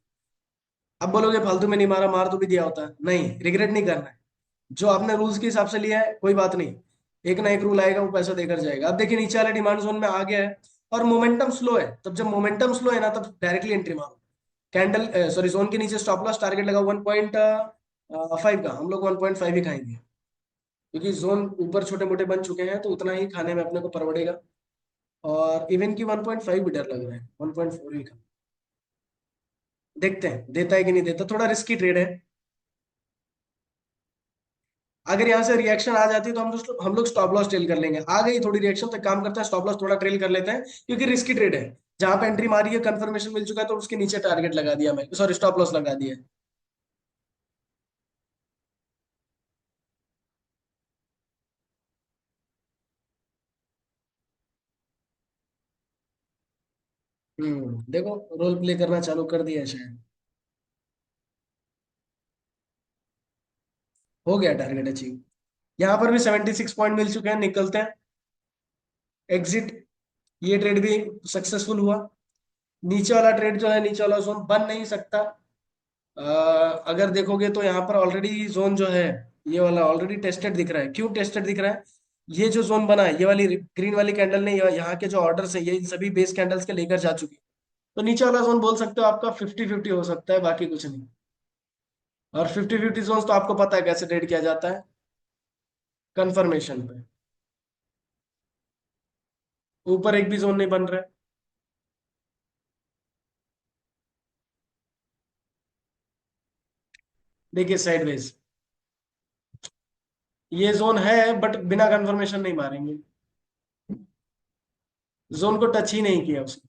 अब बोलोगे फालतू में नहीं मारा, मार तो भी दिया होता है, नहीं, रिग्रेट नहीं करना है। जो आपने रूल्स के हिसाब से लिया है कोई बात नहीं, एक ना एक रूल आएगा, वो पैसा देकर जाएगा। अब देखिए नीचे वाले डिमांड जोन में आ गया है और मोमेंटम स्लो है, तब जब मोमेंटम स्लो है ना तब डायरेक्टली एंट्री मारो। कैंडल सॉरी जोन के नीचे स्टॉप लॉस टारगेट लगा 1.5 का, हम लोग 1.5 ही खाएंगे क्योंकि जोन ऊपर छोटे मोटे बन चुके हैं, तो उतना ही खाने में अपने को परवड़ेगा। और इवन की 1.5 भी डर लग रहा है, 1.4 ही खा। देखते हैं देता है कि नहीं देता, थोड़ा रिस्की ट्रेड है। अगर यहाँ से रिएक्शन आ जाती है तो हम लोग स्टॉप लॉस ट्रेल कर लेंगे। आ गई थोड़ी रिएक्शन तो एक काम करते हैं, स्टॉप लॉस थोड़ा ट्रेल कर लेते हैं क्योंकि रिस्की ट्रेड है। जहां पे एंट्री मारी है कंफर्मेशन मिल चुका है, तो उसके नीचे टारगेट लगा दिया, मैं सॉरी स्टॉप लॉस लगा दिया। देखो रोल प्ले करना चालू कर दिया है शायद। हो गया टारगेट अचीव। यहाँ पर भी 76 पॉइंट मिल चुके हैं, निकलते हैं एग्जिट। ये ट्रेड भी सक्सेसफुल हुआ। नीचे वाला ट्रेड जो है, नीचे वाला जोन बन नहीं सकता। अगर देखोगे तो यहाँ पर ऑलरेडी जोन जो है, ये वाला ऑलरेडी टेस्टेड दिख रहा है। क्यों टेस्टेड दिख रहा है? ये जो जोन बना है, ये वाली ग्रीन वाली कैंडल ने यहाँ के जो ऑर्डर्स है ये इन सभी बेस कैंडल्स के लेकर जा चुकी है। तो नीचे वाला जोन बोल सकते हो आपका 50-50 हो सकता है, बाकी कुछ नहीं। और 50-50 जोन तो आपको पता है कैसे ट्रेड किया जाता है, कंफर्मेशन पे। ऊपर एक भी जोन नहीं बन रहा है। देखिए साइडवेज ये जोन है, बट बिना कंफर्मेशन नहीं मारेंगे। जोन को टच ही नहीं किया उसने,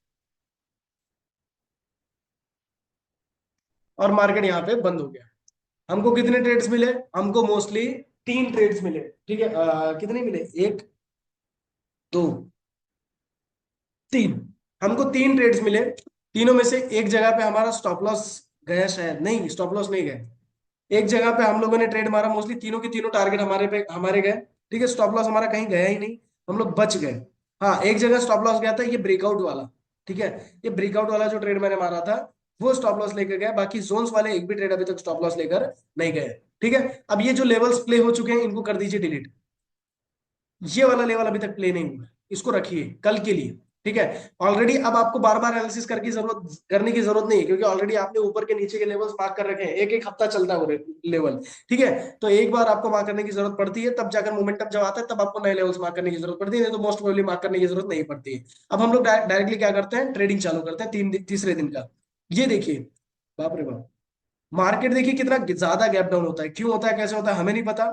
और मार्केट यहाँ पे बंद हो गया। हमको कितने ट्रेड्स मिले? हमको मोस्टली 3 ट्रेड्स मिले। ठीक है, कितने मिले? एक, दो, तीन। हमको 3 ट्रेड्स मिले। तीनों में से एक जगह पे हमारा स्टॉप लॉस गया, शायद नहीं, स्टॉप लॉस नहीं गया। एक जगह पे हम लोगों ने ट्रेड मारा, मोस्टली तीनों के तीनों टारगेट हमारे गए। ठीक है, स्टॉप लॉस हमारा कहीं गया ही नहीं, हम लोग बच गए। हाँ, एक जगह स्टॉप लॉस गया था, ये ब्रेकआउट वाला। ठीक है, ये ब्रेकआउट वाला जो ट्रेड मैंने मारा था वो स्टॉप लॉस लेकर गया। बाकी जोन्स वाले एक भी ट्रेड अभी तक स्टॉप लॉस लेकर नहीं गए। ठीक है, अब ये जो लेवल्स प्ले हो चुके हैं इनको कर दीजिए डिलीट। ये वाला लेवल अभी तक प्ले नहीं हुआ है, इसको रखिए कल के लिए। ठीक है, ऑलरेडी अब आपको बार बार एनालिसिस करने की जरूरत नहीं है, क्योंकि ऑलरेडी आपने ऊपर के नीचे के लेवल्स मार्क कर रखे हैं, एक एक हफ्ता चलता है वो लेवल। ठीक है, तो एक बार आपको मार्क करने की जरूरत पड़ती है, तब जाकर मोमेंटम जब आता है तब आपको नए लेवल्स मार्क करने की जरूरत पड़ती है, नहीं तो मोस्ट प्रोबेबली मार्क करने की जरूरत नहीं पड़ती है। अब हम लोग डायरेक्टली क्या करते हैं, ट्रेडिंग चालू करते हैं तीसरे दिन का। ये देखिए, बाप रे बाप, मार्केट देखिए कितना ज्यादा गैप डाउन होता है। क्यों होता है, कैसे होता है, हमें नहीं पता।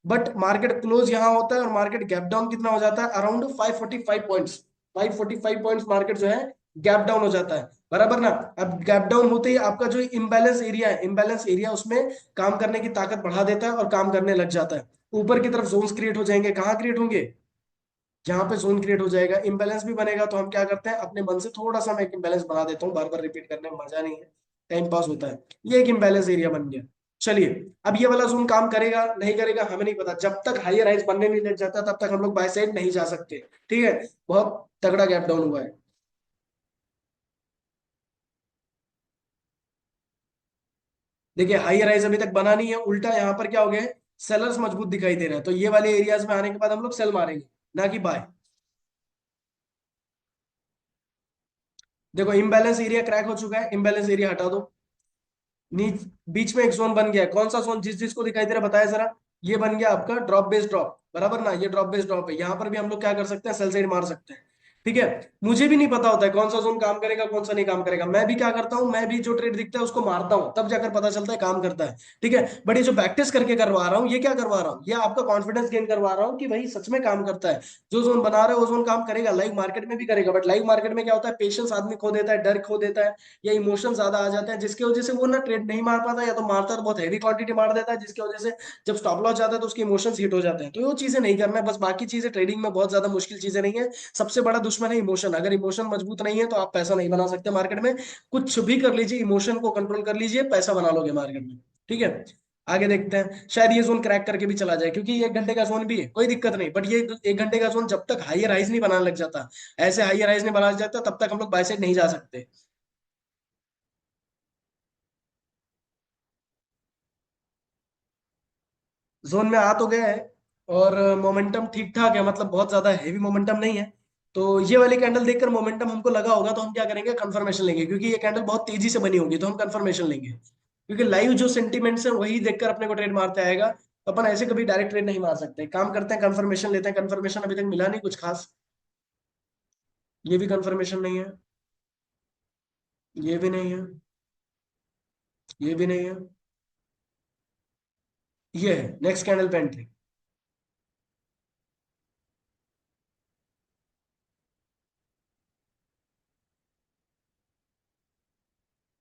बट मार्केट क्लोज यहाँ होता है और मार्केट गैप डाउन कितना हो जाता है, अराउंड 545 पॉइंट्स। 545 पॉइंट्स मार्केट जो है गैप डाउन हो जाता है, बराबर ना। अब गैप डाउन होते ही आपका जो इम्बैलेंस एरिया है, इम्बैलेंस एरिया उसमें काम करने की ताकत बढ़ा देता है और काम करने लग जाता है। ऊपर की तरफ जोन्स क्रिएट हो जाएंगे। कहाँ क्रिएट होंगे? जहां पे जोन क्रिएट हो जाएगा, इम्बैलेंस भी बनेगा। तो हम क्या करते हैं, अपने मन से थोड़ा सा मैं एक इम्बैलेंस बना देता हूँ, बार बार रिपीट करने में मजा नहीं है, टाइम पास होता है। ये एक इम्बैलेंस एरिया बन गया। चलिए, अब ये वाला जोन काम करेगा नहीं करेगा हमें नहीं पता, जब तक हायर हाइज बनने नहीं लग जाता तब तक हम लोग बाय साइड नहीं जा सकते। ठीक है, बहुत तगड़ा गैप डाउन हुआ है। देखिए हायर हाइज अभी तक बना नहीं है, उल्टा यहाँ पर क्या हो गया है, सेलर्स मजबूत दिखाई दे रहा है, तो ये वाले एरियाज में आने के बाद हम लोग सेल मारेंगे, ना कि बाय। देखो इम्बैलेंस एरिया क्रैक हो चुका है, इम्बैलेंस एरिया हटा दो। नीच बीच में एक जोन बन गया है। कौन सा जोन? जिस जिसको दिखाई दे रहा है बताया जरा। ये बन गया आपका ड्रॉप बेस्ड ड्रॉप, बराबर ना, ये ड्रॉप बेस्ड ड्रॉप है। यहाँ पर भी हम लोग क्या कर सकते हैं, सेल साइड मार सकते हैं। ठीक है, मुझे भी नहीं पता होता है कौन सा जोन काम करेगा कौन सा नहीं काम करेगा। मैं भी क्या करता हूँ, मैं भी जो ट्रेड दिखता है उसको मारता हूँ, तब जाकर पता चलता है काम करता है। ठीक है, बट ये जो बैक टेस्ट करके करवा रहा हूँ, ये क्या करवा रहा हूँ, ये आपका कॉन्फिडेंस गेन करवा रहा हूँ कि भाई सच में काम करता है। जो जोन बना रहे हो वो जोन काम करेगा, लाइव मार्केट में भी करेगा। बट लाइव मार्केट में क्या होता है, पेशेंस आदमी खो देता है, डर खो देता है, या इमोशन ज्यादा आ जाते हैं, जिसकी वजह से वो ना ट्रेड नहीं मार पाता, या तो मारता है तो बहुत हैवी क्वांटिटी मार देता है, जिसकी वजह से जब स्टॉप लॉस जाता है तो उसके इमोशंस हिट हो जाते हैं। तो वो चीजें नहीं करना है बस, बाकी चीजें ट्रेडिंग में बहुत ज्यादा मुश्किल चीजें नहीं है। सबसे बड़ा दुश्मन है इमोशन। अगर इमोशन मजबूत नहीं है तो आप पैसा नहीं बना सकते मार्केट में। कुछ भी कर लीजिए, इमोशन को कंट्रोल कर लीजिए, पैसा बना लोगे मार्केट में। ठीक है, आगे देखते हैं, शायद ये जोन क्रैक करके भी चला जाए, क्योंकि ये 1 घंटे का जोन भी है, कोई दिक्कत नहीं, बट ये 1 घंटे का जोन जब तक हाइयर हाइज नहीं बनाने लग जाता, ऐसे हाइयर हाइज नहीं बनाया जाता, तब तक हम लोग बाय साइड नहीं जा सकते। जोन में आ तो गया है, और मोमेंटम ठीक ठाक है, मतलब बहुत ज्यादा हैवी मोमेंटम नहीं है। तो ये वाली कैंडल देखकर मोमेंटम हमको लगा होगा, तो हम क्या करेंगे, कंफर्मेशन लेंगे, क्योंकि ये कैंडल बहुत तेजी से बनी होगी, तो हम कंफर्मेशन लेंगे, क्योंकि लाइव जो सेंटीमेंट्स है वही देखकर अपने को ट्रेड मारते आएगा। तो अपन ऐसे कभी डायरेक्ट ट्रेड नहीं मार सकते, काम करते हैं कंफर्मेशन लेते हैं, कंफर्मेशन अभी तक मिला नहीं कुछ खास। ये भी कंफर्मेशन नहीं है, ये भी नहीं है, ये भी नहीं है, ये है नेक्स्ट कैंडल पे एंट्री।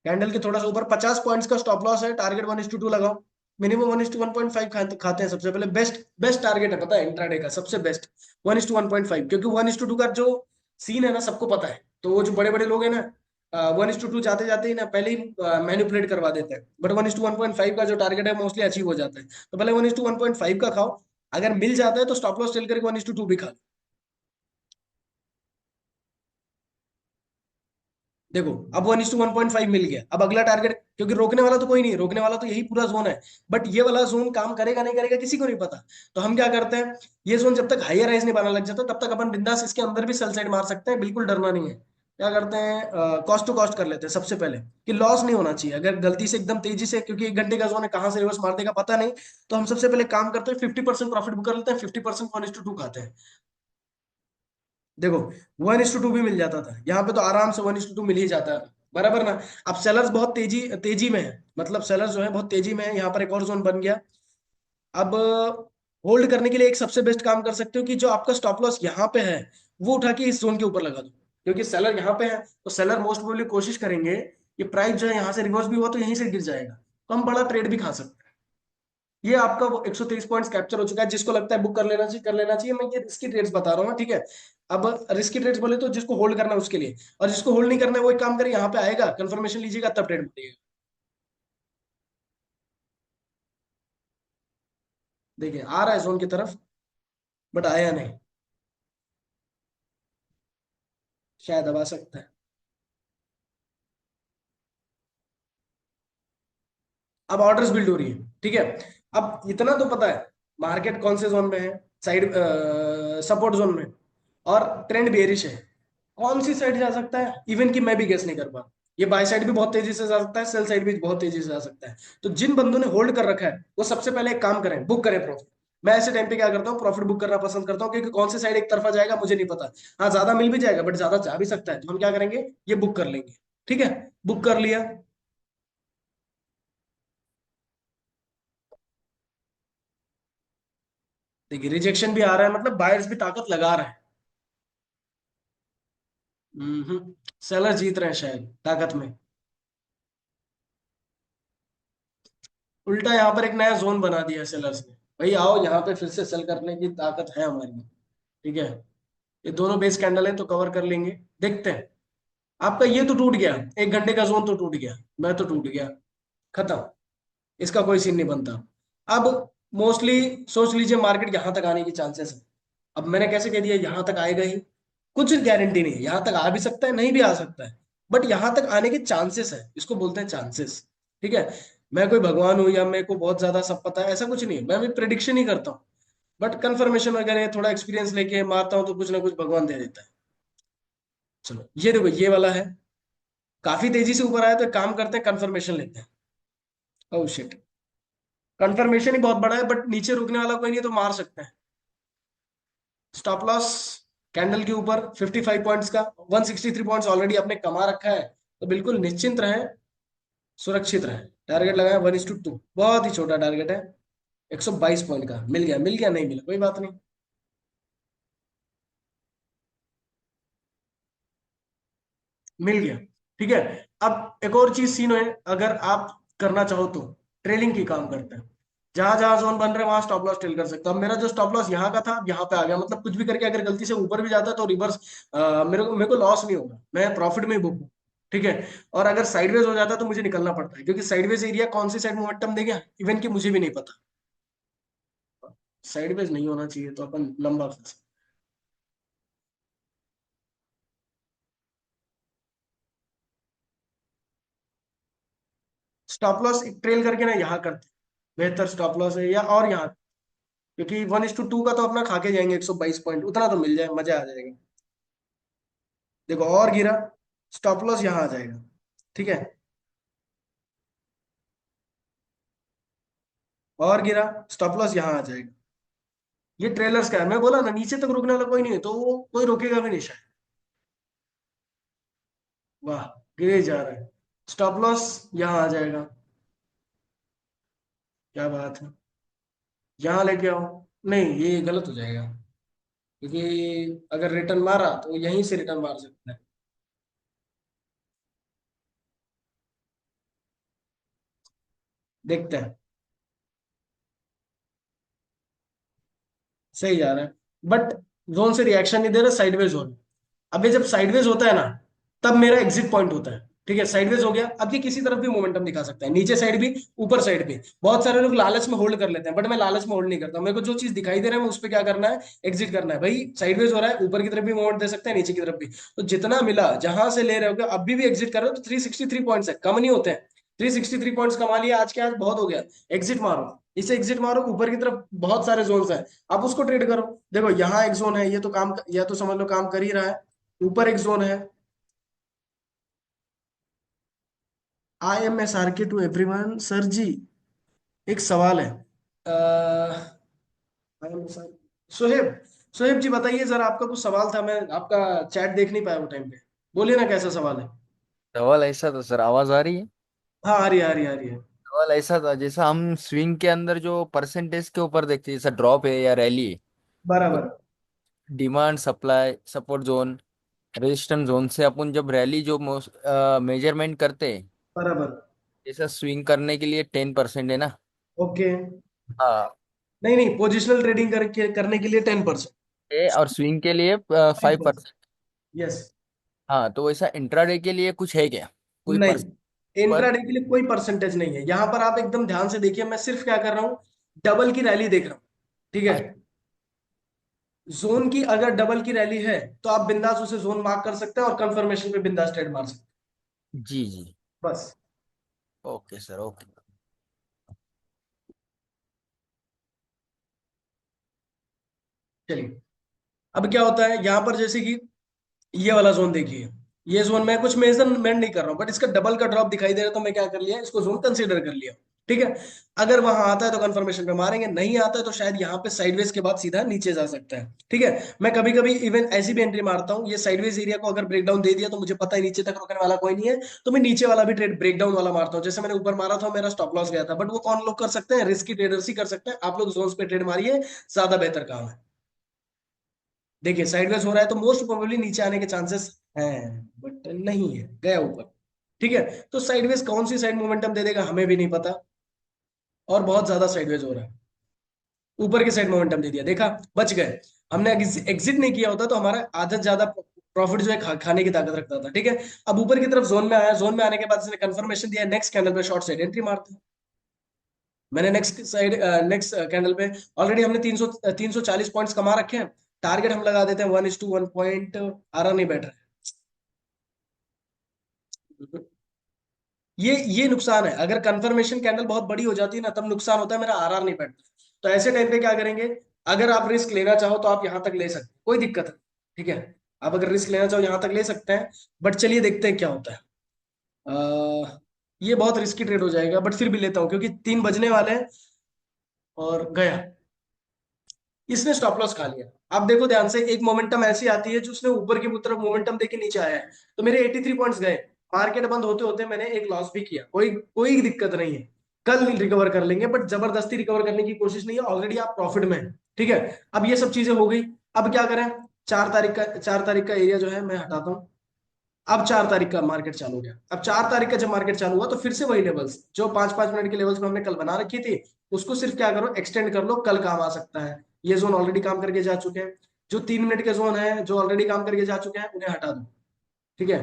कैंडल के थोड़ा सा ऊपर 50 पॉइंट्स का स्टॉप लॉस है, टारगेट 1:2 लगाओ, मिनिमम 1:1.5 खाते हैं सबसे पहले, बेस्ट बेस्ट टारगेट है, पता है इंट्राडे का सबसे बेस्ट 1:1.5, क्योंकि 1:2 का जो सीन है ना सबको पता है, तो वो जो बड़े बड़े लोग हैं ना, 1:2 जाते जाते ही ना पहले ही मैनिपुलेट करवा देते हैं, बट 1:1.5 का जो टारगेट है मोस्टली अचीव हो जाता है, तो पहले 1:1.5 का खाओ, अगर मिल जाता है तो स्टॉप लॉस टेल करके 1:2 भी खा लो। देखो, अब 1:1.5 मिल गया, अब अगला टारगेट, क्योंकि रोकने वाला तो कोई नहीं, रोकने वाला तो यही पूरा जोन है, बट ये वाला जोन काम करेगा नहीं करेगा किसी को नहीं पता। तो हम क्या करते हैं, ये जोन जब तक हाइयर राइज नहीं बना लग जाता, तब तक अपन बिंदास इसके अंदर भी सेल साइड मार सकते हैं, बिल्कुल डरना नहीं है। क्या करते हैं, कॉस्ट टू कॉस्ट कर लेते हैं सबसे पहले, कि लॉस नहीं होना चाहिए, अगर गलती से एकदम तेजी से, क्योंकि 1 घंटे का जोन है कहाँ से रिवर्स मार देगा पता नहीं, तो हम सबसे पहले काम करते हैं 50% प्रॉफिट बुक कर लेते हैं, 50% 1:2 खाते हैं। देखो, 1:2 भी मिल जाता था यहाँ पे, तो आराम से 1:2 मिल ही जाता है, बराबर ना। अब सेलर्स बहुत तेजी तेजी में है, मतलब सेलर्स जो है बहुत तेजी में है, यहाँ पर एक और जोन बन गया। अब होल्ड करने के लिए एक सबसे बेस्ट काम कर सकते हो, कि जो आपका स्टॉप लॉस यहाँ पे है वो उठा के इस जोन के ऊपर लगा दो, क्योंकि सेलर यहाँ पे है, तो सेलर मोस्ट प्रोबेबली कोशिश करेंगे कि प्राइस जो है यहाँ से रिवर्स भी हुआ तो यहीं से गिर जाएगा, तो हम बड़ा ट्रेड भी खा सकते हैं। ये आपका वो 130 पॉइंट्स कैप्चर हो चुका है, जिसको लगता है बुक कर लेना चाहिए कर लेना चाहिए, मैं ये रिस्की ट्रेड्स बता रहा हूँ, ठीक है। अब रिस्की ट्रेड्स बोले तो जिसको होल्ड करना है उसके लिए, और जिसको होल्ड नहीं करना है वो एक काम करे, यहाँ पे आएगा कंफर्मेशन लीजिएगा तब ट्रेड मारिएगा। देखिए आ रहा है जोन की तरफ, बट आया नहीं, शायद अब आ सकता है। अब ऑर्डर्स बिल्ड हो रही है, ठीक है। अब इतना तो पता है मार्केट कौन से जोन में है, साइड सपोर्ट जोन में, और ट्रेंड बेरिश है, कौन सी साइड जा सकता है इवन कि मैं भी गेस नहीं कर पा। ये बाय साइड भी बहुत तेजी से जा सकता है, सेल साइड भी बहुत तेजी से जा सकता है। तो जिन बंदों ने होल्ड कर रखा है वो सबसे पहले एक काम करें, बुक करें प्रॉफिट। मैं ऐसे टाइम पे क्या करता हूँ, प्रॉफिट बुक करना पसंद करता हूँ, क्योंकि कौन सी साइड एक तरफा जाएगा मुझे नहीं पता। हाँ, ज्यादा मिल भी जाएगा, बट ज्यादा जा भी सकता है, तो हम क्या करेंगे, ये बुक कर लेंगे, ठीक है। बुक कर लिया। देखिए रिजेक्शन भी आ रहा है, मतलब बायर्स भी ताकत लगा रहा है। सेलर जीत रहे हैं शायद ताकत में। उल्टा यहाँ पर एक नया जोन बना दिया सेलर्स ने, भाई आओ यहाँ पे फिर से सेल करने की ताकत है हमारी में, ठीक है। ये दोनों बेस कैंडल है तो कवर कर लेंगे, देखते हैं। आपका ये तो टूट गया, 1 घंटे का जोन तो टूट गया, मैं तो टूट गया, खत्म, इसका कोई सीन नहीं बनता। अब मोस्टली सोच लीजिए मार्केट यहाँ तक आने की चांसेस है। अब मैंने कैसे कह दिया यहाँ तक आएगा ही, कुछ गारंटी नहीं है, यहाँ तक आ भी सकता है नहीं भी आ सकता है, बट यहाँ तक आने के चांसेस है, इसको बोलते हैं चांसेस, ठीक है। मैं कोई भगवान हूँ या मेरे को बहुत ज्यादा सब पता है, ऐसा कुछ नहीं है, मैं भी प्रिडिक्शन ही करता हूँ, बट कंफर्मेशन वगैरह थोड़ा एक्सपीरियंस लेके मारता हूँ, तो कुछ ना कुछ भगवान दे देता है। चलो ये देखो, ये वाला है, काफी तेजी से ऊपर आया, तो एक काम करते हैं कंफर्मेशन लेते हैं। ओह शिट, कंफर्मेशन ही बहुत बड़ा है, बट नीचे रुकने वाला कोई नहीं, तो मार सकते हैं। स्टॉप लॉस कैंडल के ऊपर 55 पॉइंट्स का, 163 पॉइंट्स ऑलरेडी आपने कमा रखा है, तो बिल्कुल निश्चिंत रहे, सुरक्षित रहे। टारगेट लगाया 1:2, बहुत ही छोटा टारगेट है, 122 पॉइंट का, मिल गया मिल गया, नहीं मिला कोई बात नहीं, मिल गया, ठीक है। अब एक और चीज सीन है, अगर आप करना चाहो तो ट्रेलिंग की काम करते हैं, जहां जहां जोन बन रहे हैं वहां स्टॉप लॉस टेल कर सकता हूं। अब मेरा जो स्टॉप लॉस यहाँ का था अब यहाँ पे आ गया, मतलब कुछ भी करके अगर गलती से ऊपर भी जाता तो रिवर्स, मेरे को लॉस नहीं होगा, मैं प्रॉफिट में ही बुक हूँ। ठीक है। और अगर साइडवेज हो जाता तो मुझे निकलना पड़ता है, क्योंकि साइडवेज एरिया कौन सी साइड मोमेंटम देगा इवन कि मुझे भी नहीं पता। साइडवेज नहीं होना चाहिए तो अपन लंबा फंस। स्टॉप लॉस ट्रेल करके ना यहाँ करते हैं। बेहतर स्टॉप लॉस है, या और यहाँ, क्योंकि 1:2 का तो अपना खा के जाएंगे 122 पॉइंट, उतना तो मिल जाए, मजा आ जाएगा। देखो और गिरा, स्टॉप लॉस यहाँ आ जाएगा। ठीक है, और गिरा, स्टॉप लॉस यहाँ आ जाएगा। ये ट्रेलर्स का है, मैं बोला ना नीचे तक रुकने वाला कोई नहीं है, तो वो कोई रोकेगा भी नहीं शायद। वाह, गिरे जा रहा है, स्टॉप लॉस यहाँ आ जाएगा। क्या बात है, यहाँ लेके आओ। नहीं, ये गलत हो जाएगा, क्योंकि अगर रिटर्न मारा तो यहीं से रिटर्न मार सकता है। देखते हैं। सही जा रहा है, बट जोन से रिएक्शन नहीं दे रहा, साइडवेज हो रहा है। अब ये जब साइडवेज होता है ना, तब मेरा एग्जिट पॉइंट होता है। ठीक है, साइडवेज हो गया, अब ये किसी तरफ भी मोमेंटम दिखा सकता है, नीचे साइड भी, ऊपर साइड भी। बहुत सारे लोग लालच में होल्ड कर लेते हैं, बट मैं लालच में होल्ड नहीं करता। मेरे को जो चीज दिखाई दे रहा है मैं उस पर क्या करना है, एग्जिट करना है। भाई साइडवेज हो रहा है, ऊपर की तरफ भी मूवमेंट दे सकते हैं, नीचे की तरफ भी। तो जितना मिला जहां से ले रहे हो, अभी भी एग्जिट कर रहे हो तो 363 पॉइंट्स है, कम नहीं होते हैं। 363 पॉइंट्स कमा लिया आज के आज, बहुत हो गया। एग्जिट मारो, इसे एग्जिट मारो, ऊपर की तरफ बहुत सारे जोन्स हैं, आप उसको ट्रेड करो। देखो यहाँ एक जोन है, ये तो काम, या तो समझ लो काम कर ही रहा है। ऊपर एक जोन है। IMSRK टू एवरीवन सर जी, एक सवाल है। सोहेब, सोहेब जी बताइए जरा, आपका कुछ सवाल था, मैं आपका चैट देख नहीं पाया वो टाइम पे। बोलिए ना कैसा सवाल है। सवाल ऐसा था सर, आवाज आ रही है। हाँ आ रही है, आ रही है, आ रही है। सवाल ऐसा था, जैसा हम स्विंग के अंदर जो परसेंटेज के ऊपर देखते हैं, जैसा ड्रॉप है या रैली है, तो बराबर, demand supply support zone resistance zone से अपन जब रैली जो मेजरमेंट करते हैं, बराबर। जैसा स्विंग करने के लिए 10% है ना। ओके। हाँ। नहीं नहीं, पोजिशनल ट्रेडिंग करने के लिए 10%। और स्विंग के लिए 5%। यस। हाँ, तो वैसा इंट्राडे के लिए कुछ है क्या, कोई परसेंट नहीं, पर? इंट्राडे के लिए कोई परसेंटेज नहीं है यहाँ पर। आप एकदम ध्यान से देखिए, मैं सिर्फ क्या कर रहा हूँ, डबल की रैली देख रहा हूँ। ठीक है, जोन की अगर डबल की रैली है तो आप बिंदास उसे जोन मार्क कर सकते हैं और कंफर्मेशन पे बिंदास ट्रेड मार सकते जी जी। हैं, बस। Okay sir, okay. चलिए, अब क्या होता है यहाँ पर, जैसे कि ये वाला जोन देखिए, ये जोन मैं कुछ मेजरमेंट नहीं कर रहा हूँ, बट इसका डबल का ड्रॉप दिखाई दे रहा है, तो मैं क्या कर लिया, इसको जोन कंसीडर कर लिया। ठीक है, अगर वहां आता है तो कंफर्मेशन पे मारेंगे, नहीं आता है तो शायद यहाँ पे साइडवेज के बाद सीधा नीचे जा सकता है। ठीक है, मैं कभी कभी इवन ऐसी भी एंट्री मारता हूँ, ये साइडवेज एरिया को अगर ब्रेकडाउन दे दिया तो मुझे पता है नीचे तक रोकने वाला कोई नहीं है, तो मैं नीचे वाला भी ट्रेड ब्रेकडाउन वाला मारता हूँ। जैसे मैंने ऊपर मारा था, मेरा स्टॉप लॉस गया था, बट वो कौन लोग कर सकते हैं, रिस्की ट्रेडर्स ही कर सकते हैं। आप लोग जोन्स पे ट्रेड मारिए, ज्यादा बेहतर काम है। देखिए साइडवेज हो रहा है तो मोस्ट प्रोबेबली नीचे आने के चांसेस हैं, बट नहीं है, गया ऊपर। ठीक है, तो साइडवेज कौन सी साइड मोमेंटम दे देगा हमें भी नहीं पता, और बहुत ज्यादा साइडवेज हो रहा है। ऊपर की साइड मोमेंटम दे दिया, देखा, बच गए। हमने एग्जिट नहीं किया होता तो हमारा आदत ज्यादा प्रॉफिट जो है खाने की ताकत रखता था। ठीक है, अब ऊपर की तरफ जोन में आया, जोन में आने के बाद इसने कंफर्मेशन दिया, नेक्स्ट कैंडल पे शॉर्ट साइड एंट्री मारते हैं। मैंने नेक्स्ट कैंडल पे ऑलरेडी हमने 340 पॉइंट्स कमा रखे हैं। टारगेट हम लगा देते हैं 1:1 पॉइंट, आ रहा नहीं, बैठ रहा है। ये नुकसान है, अगर कंफर्मेशन कैंडल बहुत बड़ी हो जाती है ना, तब नुकसान होता है, मेरा आरआर नहीं बैठता। तो ऐसे टाइम पे क्या करेंगे, अगर आप रिस्क लेना चाहो तो आप यहां तक ले सकते हैं, कोई दिक्कत नहीं। ठीक है, आप अगर रिस्क लेना चाहो यहां तक ले सकते हैं, बट चलिए देखते हैं क्या होता है। ये बहुत रिस्की ट्रेड हो जाएगा, बट फिर भी लेता हूँ क्योंकि 3 बजने वाले हैं। और गया, इसने स्टॉप लॉस खा लिया। आप देखो ध्यान से, एक मोमेंटम ऐसी आती है जो उसने ऊपर की तरफ मोमेंटम देके नीचे आया है, तो मेरे 83 पॉइंट्स गए। मार्केट बंद होते होते मैंने एक लॉस भी किया, कोई कोई दिक्कत नहीं है, कल रिकवर कर लेंगे, बट जबरदस्ती रिकवर करने की कोशिश नहीं है, ऑलरेडी आप प्रॉफिट में हैं। ठीक है, अब ये सब चीजें हो गई। अब क्या करें, 4 तारीख का एरिया जो है मैं हटाता हूँ। अब 4 तारीख का मार्केट चालू हो गया। अब 4 तारीख का जब मार्केट चालू हुआ तो फिर से वही लेवल्स, जो 5-5 मिनट के लेवल्स में हमने कल बना रखी थी, उसको सिर्फ क्या करो, एक्सटेंड कर लो, कल काम आ सकता है। ये जोन ऑलरेडी काम करके जा चुके हैं। जो 3 मिनट के जोन है, जो ऑलरेडी काम करके जा चुके हैं, उन्हें हटा दो। ठीक है,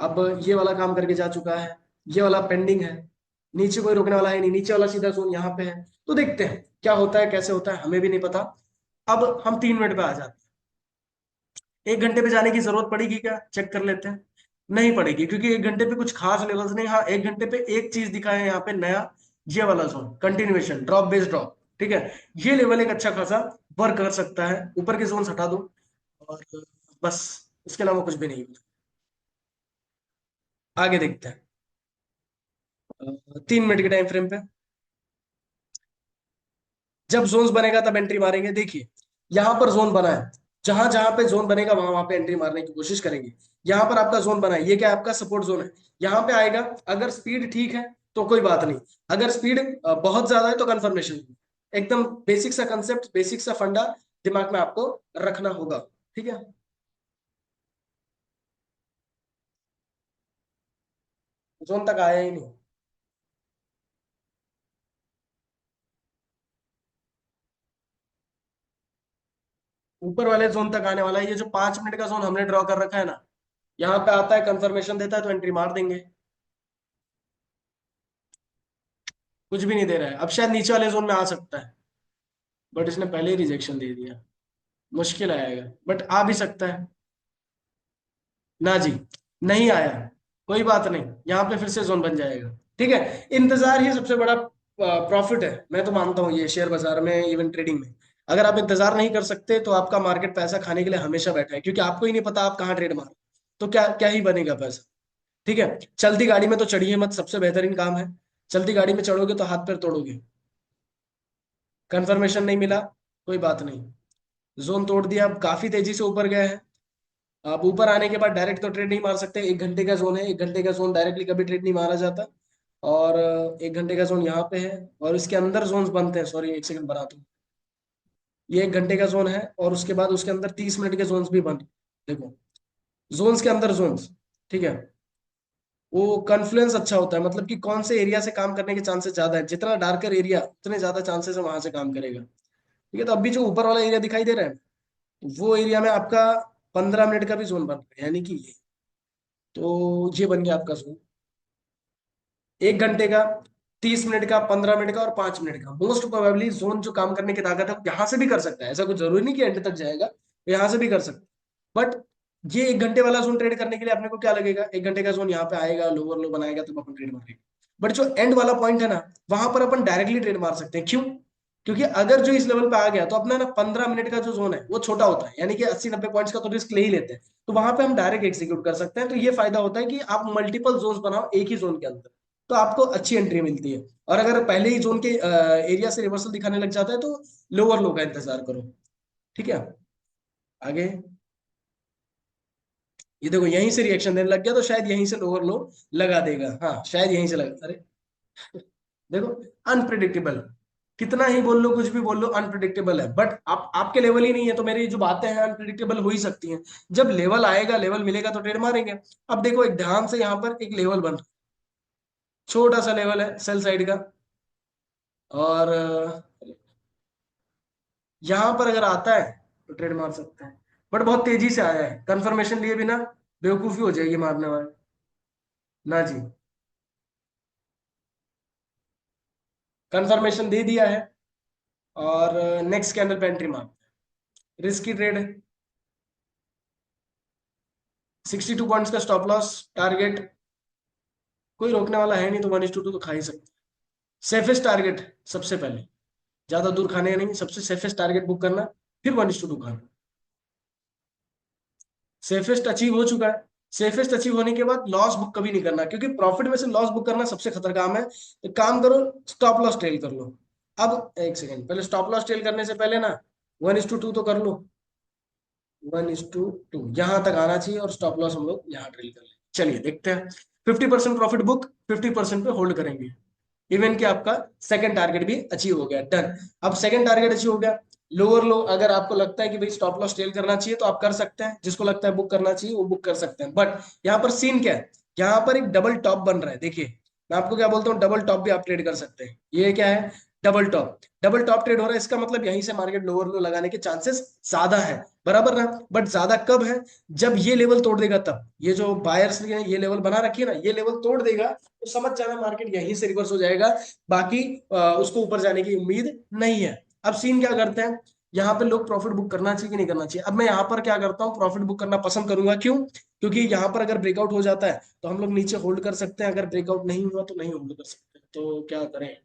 अब ये वाला काम करके जा चुका है, ये वाला पेंडिंग है, नीचे कोई रोकने वाला है नहीं, नीचे वाला सीधा जोन यहाँ पे है। तो देखते हैं क्या होता है कैसे होता है, हमें भी नहीं पता। अब हम 3 मिनट पे आ जाते हैं। 1 घंटे पे जाने की जरूरत पड़ेगी क्या, चेक कर लेते हैं। नहीं पड़ेगी, क्योंकि 1 घंटे पे कुछ खास लेवल्स नहीं। हाँ, 1 घंटे पे एक चीज दिखा है यहाँ पे नया, ये वाला zone continuation drop base drop, ठीक है। ये लेवल एक अच्छा खासा वर्क कर सकता है। ऊपर के जोन हटा दो और बस, इसके अलावा कुछ भी नहीं। आगे देखते हैं 3 मिनट के टाइम फ्रेम पे। जब जोन्स बनेगा तब एंट्री मारेंगे। देखिए यहां पर जोन बना है, जहां जहां पे जोन बनेगा वहां वहां पे एंट्री मारने की कोशिश करेंगे। यहां पर आपका जोन बना है, ये क्या है, आपका सपोर्ट जोन है। यहां पे आएगा, अगर स्पीड ठीक है तो कोई बात नहीं, अगर स्पीड बहुत ज्यादा है तो कंफर्मेशन। एकदम बेसिक सा कंसेप्ट, बेसिक सा फंडा दिमाग में आपको रखना होगा, ठीक है। जोन तक आया ही नहीं, ऊपर वाले जोन तक आने वाला है। ये जो 5 मिनट का जोन हमने ड्रॉ कर रखा है ना, यहाँ पे आता है कंफर्मेशन देता है तो एंट्री मार देंगे। कुछ भी नहीं दे रहा है, अब शायद नीचे वाले जोन में आ सकता है, बट इसने पहले ही रिजेक्शन दे दिया। मुश्किल आएगा, बट आ भी सकता है ना जी। नहीं आया, कोई बात नहीं, यहाँ पे फिर से जोन बन जाएगा, ठीक है। इंतजार ही सबसे बड़ा प्रॉफिट है, मैं तो मानता हूँ ये शेयर बाजार में, इवन ट्रेडिंग में। अगर आप इंतजार नहीं कर सकते तो आपका मार्केट पैसा खाने के लिए हमेशा बैठा है, क्योंकि आपको ही नहीं पता आप कहाँ ट्रेड मार, तो क्या क्या ही बनेगा पैसा, ठीक है। चलती गाड़ी में तो चढ़िए मत, सबसे बेहतरीन काम है। चलती गाड़ी में चढ़ोगे तो हाथ पैर तोड़ोगे। कंफर्मेशन नहीं मिला, कोई बात नहीं, जोन तोड़ दिया, अब काफी तेजी से ऊपर गए हैं। अब ऊपर आने के बाद डायरेक्ट तो ट्रेड नहीं मार सकते, 1 घंटे का जोन है, 1 घंटे का जोन डायरेक्टली कभी ट्रेड नहीं मारा जाता। और 1 घंटे का जोन यहाँ पे है, और इसके अंदर जोन्स बनते हैं, सॉरी एक सेकंड बनाता हूँ। ये 1 घंटे का जोन है, और उसके बाद उसके अंदर 30 मिनट के जोन्स भी बन, देखो जोन्स के अंदर जोन्स, ठीक है। वो कन्फ्लुएंस अच्छा होता है, मतलब कि कौन से एरिया से काम करने के चांसेस ज्यादा है, जितना डार्कर एरिया उतने ज्यादा चांसेस है वहां से काम करेगा, ठीक है। तो अभी जो ऊपर वाला एरिया दिखाई दे रहा है, वो एरिया में आपका 15 मिनट का भी जोन बन रहा है, यानी कि ये, तो ये बन गया आपका जोन। 1 घंटे का, 30 मिनट का, 15 मिनट का और 5 मिनट का। मोस्ट प्रोबेबली जोन जो काम करने की ताकत है, यहाँ से भी कर सकता है, ऐसा कुछ जरूरी नहीं कि एंड तक जाएगा, यहाँ से भी कर सकता है। बट ये 1 घंटे वाला जोन ट्रेड करने के लिए अपने को क्या लगेगा, 1 घंटे का जोन यहाँ पे आएगा, लोअर लो बनाएगा, तब अपन ट्रेड मारेंगे। बट जो एंड वाला पॉइंट है ना, वहां पर अपन डायरेक्टली ट्रेड मार सकते हैं। क्यों? क्योंकि अगर जो इस लेवल पे आ गया तो अपना ना 15 मिनट का जो जोन है वो छोटा होता है, यानी कि 80-90 पॉइंट्स का तो रिस्क ले ही लेते हैं, तो वहां पे हम डायरेक्ट एग्जीक्यूट कर सकते हैं। तो ये फायदा होता है कि आप मल्टीपल जोन्स बनाओ एक ही जोन के अंदर, तो आपको अच्छी एंट्री मिलती है। और अगर पहले ही जोन के एरिया से रिवर्सल दिखाने लग जाता है तो लोअर लो का इंतजार करो, ठीक है। आगे ये देखो यहीं से रिएक्शन देने लग गया, तो शायद यहीं से लोअर लो लगा देगा, हाँ शायद यहीं से लगा, अरे देखो अनप्रिडिक्टेबल, कितना ही बोल लो, कुछ भी बोल लो, अनप्रिडिक्टेबल है। बट आप आपके लेवल ही नहीं है, तो मेरी जो बातें हैं अनप्रिडिक्टेबल हो ही सकती हैं। जब लेवल आएगा, लेवल मिलेगा तो ट्रेड मारेंगे। अब देखो एक ध्यान से, यहाँ पर एक लेवल बन, छोटा सा लेवल है सेल साइड का, और यहाँ पर अगर आता है तो ट्रेड मार सकते हैं। बट बहुत तेजी से आया है, कंफर्मेशन लिए बिना बेवकूफी हो जाएगी मारने वाले, ना जी। कंफर्मेशन दे दिया है, और नेक्स्ट कैंडल पे एंट्री मार, रिस्की ट्रेड है। 62 पॉइंट्स का स्टॉप लॉस टारगेट, कोई रोकने वाला है नहीं, तो 1:2 तो खा ही सकते। सेफेस्ट टारगेट सबसे पहले, ज्यादा दूर खाने का नहीं, सबसे सेफेस्ट टारगेट बुक करना, फिर 1:2 खाना। सेफेस्ट अचीव हो चुका है, सेफेस्ट अचीव होने के बाद लॉस बुक कभी नहीं करना, क्योंकि प्रॉफिट में से लॉस बुक करना सबसे खतर काम है। एक काम करो, स्टॉप लॉस ट्रेल कर लो। अब एक सेकेंड, पहले स्टॉप लॉस ट्रेल करने से पहले ना 1:2 तो कर लो। 1:2 यहां तक आना चाहिए, और स्टॉप लॉस हम लोग यहाँ ट्रेल कर ले। चलिए देखते हैं। 50% प्रॉफिट बुक, 50% पे होल्ड करेंगे। इवन कि आपका सेकंड टारगेट भी अचीव हो गया, डन। अब सेकंड टारगेट अचीव हो गया, लोअर लो अगर आपको लगता है कि भाई स्टॉप लॉस ट्रेल करना चाहिए तो आप कर सकते हैं, जिसको लगता है बुक करना चाहिए वो बुक कर सकते हैं। बट यहाँ पर सीन क्या है, यहाँ पर एक डबल टॉप बन रहा है, देखिए मैं आपको क्या बोलता हूँ, डबल टॉप भी आप ट्रेड कर सकते हैं। ये क्या है, डबल टॉप ट्रेड हो रहा है, इसका मतलब यहीं से मार्केट लोअर लो लगाने के चांसेस ज्यादा है, बराबर ना। बट ज्यादा कब है, जब ये लेवल तोड़ देगा तब। ये जो बायर्स ने ये लेवल बना रखी है ना, ये लेवल तोड़ देगा तो समझ जाना मार्केट यहीं से रिवर्स हो जाएगा। बाकी उसको ऊपर जाने की उम्मीद नहीं है। अब सीन क्या करते हैं, यहाँ पे लोग प्रॉफिट बुक करना चाहिए कि नहीं करना चाहिए। अब मैं यहाँ पर क्या करता हूँ, प्रॉफिट बुक करना पसंद करूंगा। क्यों? क्योंकि यहाँ पर अगर ब्रेकआउट हो जाता है तो हम लोग नीचे होल्ड कर सकते हैं, अगर ब्रेकआउट नहीं हुआ तो नहीं होल्ड कर सकते। तो क्या करें?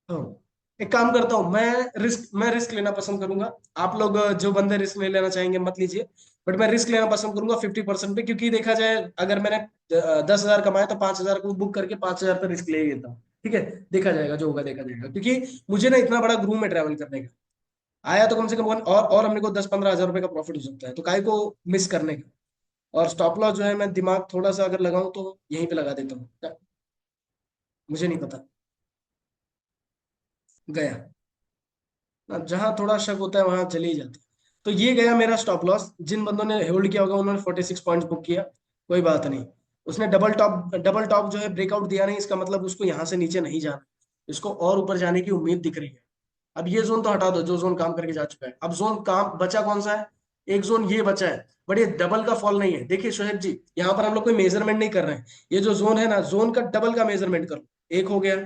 हाँ, एक काम करता हूँ, मैं रिस्क लेना पसंद करूंगा। आप लोग जो बंदे रिस्क नहीं लेना चाहेंगे मत लीजिए, बट मैं रिस्क लेना पसंद करूंगा 50% पे। क्योंकि देखा जाए, अगर मैंने 10,000 कमाए तो 5,000 को बुक करके 5,000 पे रिस्क ले लेता हूँ। ठीक है, देखा जाएगा, जो होगा देखा जाएगा। क्योंकि मुझे ना इतना बड़ा ग्रुप में ट्रैवल करने का आया तो कम से कम और हमने को 10-15 हजार रुपए का प्रॉफिट हो सकता है, तो काय को मिस करने का। और स्टॉप लॉस जो है, मैं दिमाग थोड़ा सा अगर लगाऊं तो यहीं पे लगा देता हूँ। मुझे नहीं पता, गया। अब जहां थोड़ा शक होता है वहां चले ही जाते हैं। तो ये गया मेरा स्टॉप लॉस। जिन बंदों ने होल्ड किया होगा उन्होंने 46 पॉइंट्स बुक किया, कोई बात नहीं। उसने डबल टॉप जो है ब्रेकआउट दिया नहीं, इसका मतलब उसको यहाँ से नीचे नहीं जाना, इसको और ऊपर जाने की उम्मीद दिख रही है। अब ये जोन तो हटा दो, जो जोन काम करके जा चुका है। अब जोन काम बचा कौन सा है? एक जोन ये बचा है, बट ये डबल का फॉल नहीं है। देखिए शोहेब जी, यहाँ पर हम लोग कोई मेजरमेंट नहीं कर रहे हैं। ये जो जोन है ना, जोन का डबल का मेजरमेंट करो। एक हो गया,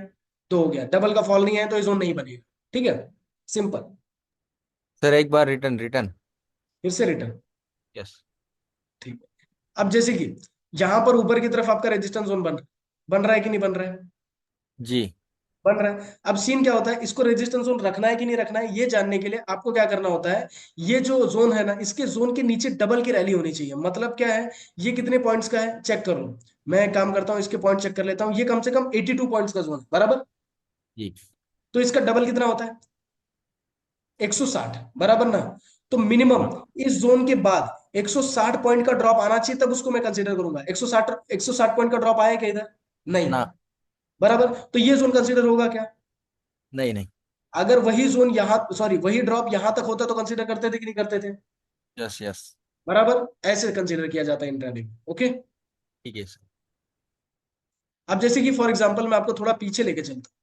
दो हो गया, डबल का फॉल नहीं है तो ये जोन नहीं बनेगा। ठीक है, सिंपल। सर एक बार रिटर्न रिटर्न। फिर से रिटर्न। यस। ठीक है। अब जैसे कि यहां पर ऊपर की तरफ आपका रेजिस्टेंस जोन बन रहा है कि नहीं बन रहा है? जी। बन रहा है। अब सीन क्या होता है, इसको रेजिस्टेंस जोन रखना है कि नहीं रखना है, ये जानने के लिए आपको क्या करना होता है, ये जो जोन है ना, इसके जोन के नीचे डबल की रैली होनी चाहिए। मतलब क्या है, ये कितने पॉइंट्स का है चेक कर लो। मैं एक काम करता हूँ, इसके पॉइंट चेक कर लेता हूँ। ये कम से कम 82 पॉइंट्स का जोन है, बराबर। जी। तो इसका डबल कितना होता है? 160, बराबर ना। तो मिनिमम हाँ। इस जोन के बाद 160 पॉइंट का ड्रॉप आना चाहिए, तब उसको मैं कंसीडर करूंगा। 160 पॉइंट का ड्रॉप आया क्या इधर? नहीं। ना। बराबर, तो ये जोन कंसीडर होगा क्या? नहीं नहीं। अगर वही जोन यहाँ, सॉरी, वही ड्रॉप यहाँ तक होता तो कंसीडर करते थे कि नहीं करते थे? Yes yes. बराबर, ऐसे कंसीडर किया जाता है इंट्राडे। ओके। ठीक है सर। अब जैसे कि फॉर एग्जांपल मैं आपको थोड़ा पीछे लेके चलता हूँ।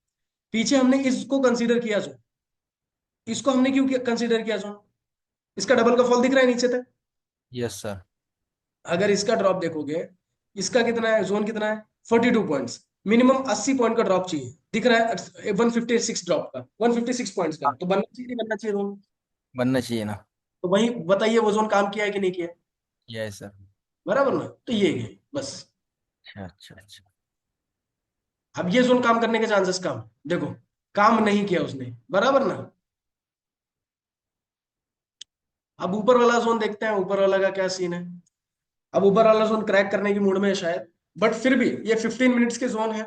पीछे हमने इसको कंसीडर किया जोन, इसको हमने क्यों कंसीडर किया जोन? इसका डबल का फॉल दिख रहा है नीचे तक। Yes sir. अगर इसका ड्रॉप देखोगे, इसका कितना है, जोन कितना है? 42 पॉइंट्स। मिनिमम 80 पॉइंट का ड्रॉप चाहिए, दिख रहा है 156 ड्रॉप का, 156 पॉइंट्स का, हाँ, तो बनना चाहिए नहीं बनना चाहिए जोन? बनना चाहिए ना। तो वही बताइए, वो जोन काम किया है कि नहीं किया? Yes sir. बराबर ना, तो ये गए बस। अच्छा अच्छा अच्छा। अब ये जोन काम करने के चांसेस कम, देखो, काम नहीं किया उसने, बराबर ना। अब ऊपर वाला जोन देखते हैं, ऊपर वाला का क्या सीन है। अब ऊपर वाला जोन क्रैक करने की मूड में है शायद, बट फिर भी ये 15 मिनट्स के जोन है,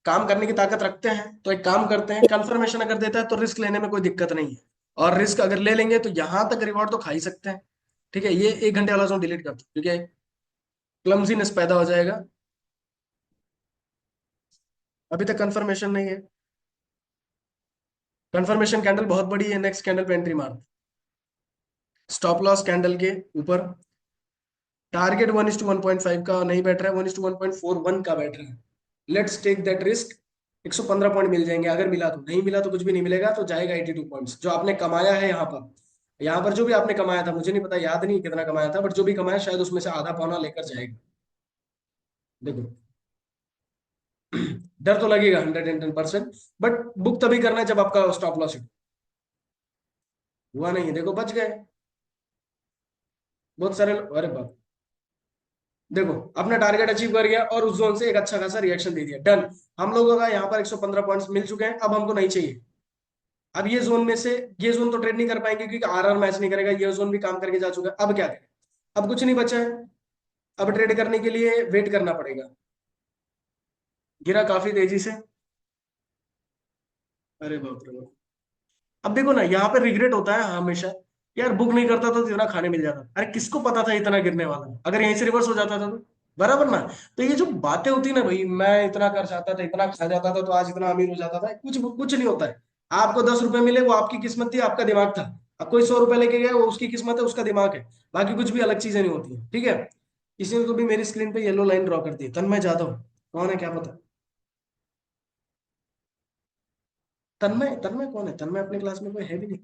काम करने की ताकत रखते हैं। तो एक काम करते हैं, कंफर्मेशन अगर देता है तो रिस्क लेने में कोई दिक्कत नहीं है। और रिस्क अगर ले लेंगे तो यहां तक रिवॉर्ड तो खा ही सकते हैं। ठीक है, ये 1 घंटे वाला जोन डिलीट करते हैं, क्योंकि क्लमजीनेस पैदा हो जाएगा। अभी तक कंफर्मेशन नहीं है। कंफर्मेशन कैंडल बहुत बड़ी है, नेक्स्ट कैंडल पे एंट्री मार। स्टॉप लॉस कैंडल के ऊपर टारगेट 1:1.5 का नहीं बैठ रहा है, 1:1.41 का बैठ रहा है। Let's take that risk. 115 point मिल जाएंगे, अगर मिला तो। नहीं मिला तो कुछ भी नहीं मिलेगा, तो जाएगा 82 पॉइंट्स जो आपने कमाया है यहाँ पर। यहाँ पर जो भी आपने कमाया था, मुझे नहीं पता, याद नहीं कितना कमाया था, बट जो भी कमाया शायद उसमें से आधा पौना लेकर जाएगा। देखो, डर तो लगेगा 110%, बट बुक तभी करना है जब आपका स्टॉप लॉस हुआ नहीं है। देखो बच गए बहुत सारे अरे बाप, देखो अपना टारगेट अचीव कर गया और उस जोन से एक अच्छा खासा रिएक्शन दे दिया, डन। हम लोगों का यहाँ पर 115 पॉइंट्स मिल चुके हैं, अब हमको नहीं चाहिए। अब ये जोन में से, ये जोन तो ट्रेड नहीं कर पाएंगे क्योंकि आरआर मैच नहीं करेगा, ये जोन भी काम करके जा चुका है। अब क्या करें? अब कुछ नहीं बचा है। अब ट्रेड करने के लिए वेट करना पड़ेगा। गिरा काफी तेजी से, अरे बाप रे बाप। अब देखो ना, यहाँ पे रिग्रेट होता है हमेशा, यार बुक नहीं करता तो इतना खाने मिल जाता। अरे किसको पता था इतना गिरने वाला है? अगर यहीं से रिवर्स हो जाता था तो, बराबर ना। तो ये जो बातें होती ना भाई, मैं इतना कर जाता था, इतना खा जाता था तो आज इतना अमीर हो जाता था, कुछ कुछ नहीं होता है। आपको 10 रुपए मिले वो आपकी किस्मत थी, आपका दिमाग था। अब कोई 100 रुपए लेके गया, वो उसकी किस्मत है, उसका दिमाग है। बाकी कुछ भी अलग चीजें नहीं होती है। ठीक है, इसी ने तो भी मेरी स्क्रीन पे येलो लाइन ड्रॉ कर दी। तन्मय जादव कौन है क्या पता? तन्मय, तन्मय कौन है? तन्मय अपनी क्लास में कोई है भी नहीं।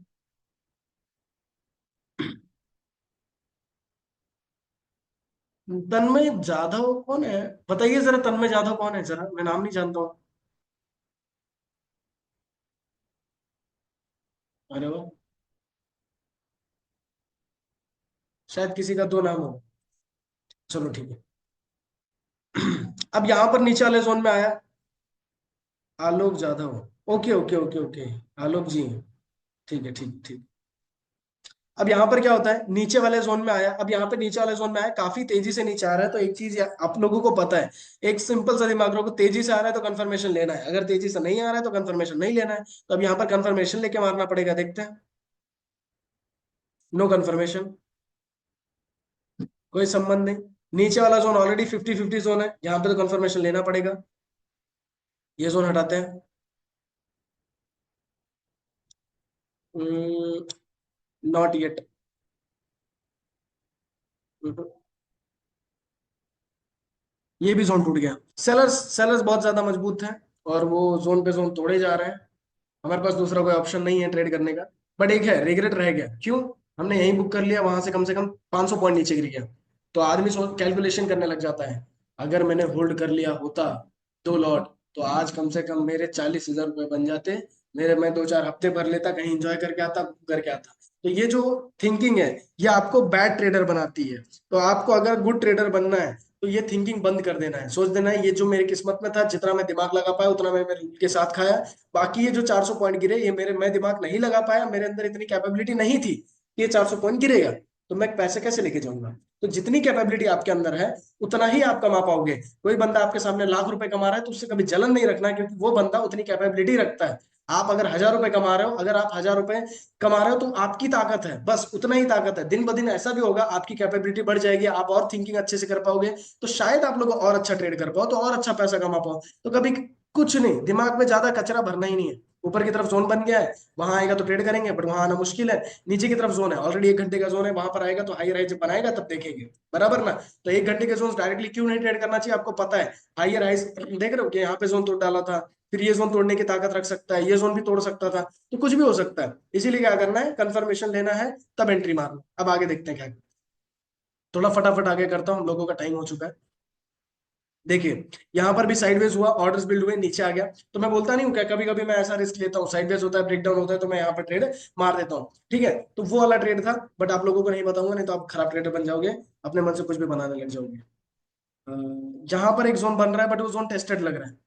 तन्मय जाधव कौन है? बताइए जरा, तन्मय जाधव कौन है जरा, मैं नाम नहीं जानता हूँ। अरे वाह, शायद किसी का दो नाम हो। चलो ठीक है। अब यहाँ पर नीचे वाले जोन में आया Alok Jadhav. Okay okay okay okay, Alok ji, ठीक है, ठीक ठीक। अब यहाँ पर क्या होता है, नीचे वाले जोन में आया। अब यहाँ पे नीचे वाले जोन में आया, काफी तेजी से नीचे आ रहा है, तो एक चीज आप लोगों को पता है, एक सिंपल सा दिमाग रखो, तेजी से आ रहा है तो कंफर्मेशन लेना है, अगर तेजी से नहीं आ रहा है तो कंफर्मेशन नहीं लेना है। तो अब यहाँ पर कंफर्मेशन लेके मारना पड़ेगा, देखते हैं। नो कंफर्मेशन, कोई संबंध नहीं। नीचे वाला जोन ऑलरेडी 50-50 जोन है, यहाँ पे तो कंफर्मेशन लेना पड़ेगा। ये जोन हटाते हैं। Not yet. ये भी जोन टूट गया। सेलर्स, सेलर्स बहुत ज्यादा मजबूत है, और वो जोन पे जोन तोड़े जा रहे हैं। हमारे पास दूसरा कोई ऑप्शन नहीं है ट्रेड करने का। बट एक है, रिग्रेट रह गया। क्यों? हमने यहीं बुक कर लिया, वहां से कम 500 पॉइंट नीचे गिर गया। तो आदमी कैलकुलेशन करने लग जाता है, अगर मैंने होल्ड कर लिया होता 2 लॉट, तो आज कम से कम मेरे 40,000 रुपये बन जाते। मेरे, मैं 2-4 हफ्ते भर लेता, कहीं एंजॉय करके आता, करके आता। तो ये जो थिंकिंग है, ये आपको बैड ट्रेडर बनाती है। तो आपको अगर गुड ट्रेडर बनना है, तो ये थिंकिंग बंद कर देना है, सोच देना है ये जो मेरी किस्मत में था, जितना मैं दिमाग लगा पाया उतना मैं मेरे के साथ खाया। बाकी ये जो 400 पॉइंट गिरे, ये मेरे, मैं दिमाग नहीं लगा पाया, मेरे अंदर इतनी कैपेबिलिटी नहीं थी कि ये 400 पॉइंट गिरेगा। तो मैं पैसे कैसे लेके जाऊंगा? तो जितनी कैपेबिलिटी आपके अंदर है, उतना ही आप कमा पाओगे। कोई बंदा आपके सामने लाख रुपए कमा रहा है, तो उससे कभी जलन नहीं रखना, क्योंकि वो बंदा उतनी कैपेबिलिटी रखता है। आप अगर 1,000 रुपए कमा रहे हो, अगर आप 1,000 रुपए कमा रहे हो, तो आपकी ताकत है, बस उतना ही ताकत है। दिन ब दिन ऐसा भी होगा, आपकी कैपेबिलिटी बढ़ जाएगी, आप और थिंकिंग अच्छे से कर पाओगे, तो शायद आप लोग और अच्छा ट्रेड कर पाओ, तो और अच्छा पैसा कमा पाओ। तो कभी कुछ नहीं, दिमाग में ज्यादा कचरा भरना ही नहीं है। ऊपर की तरफ जोन बन गया है, वहां आएगा तो ट्रेड करेंगे, बट वहां आना मुश्किल है। नीचे की तरफ जोन है, ऑलरेडी 1 घंटे का जोन है, वहां पर आएगा तो हाई राइज जब बनाएगा तब देखेंगे, बराबर ना? तो 1 घंटे के जोन डायरेक्टली क्यों नहीं ट्रेड करना चाहिए, आपको पता है। हाइयर हाइज देख रहे हो कि यहाँ पे जोन तोड़ डाला था, फिर ये जोन तोड़ने की ताकत रख सकता है, ये जोन भी तोड़ सकता था। तो कुछ भी हो सकता है, इसीलिए क्या करना है, कंफर्मेशन लेना है, तब एंट्री मारना। अब आगे देखते हैं क्या। थोड़ा फटाफट आगे करता हूँ, हम लोगों का टाइम हो चुका है। देखिए, यहाँ पर भी साइडवेज हुआ, ऑर्डर्स बिल्ड हुए, नीचे आ गया। तो मैं बोलता नहीं हूँ क्या, कभी कभी मैं ऐसा रिस्क लेता हूँ, साइडवेज होता है, ब्रेकडाउन होता है, तो मैं यहाँ पर ट्रेड मार देता हूँ, ठीक है। तो वो वाला ट्रेड था, बट आप लोगों को नहीं बताऊंगा, नहीं तो आप खराब ट्रेडर बन जाओगे, अपने मन से कुछ भी बनाने लग जाओगे। जहां पर एक जोन बन रहा है, बट वो जोन टेस्टेड लग रहा है,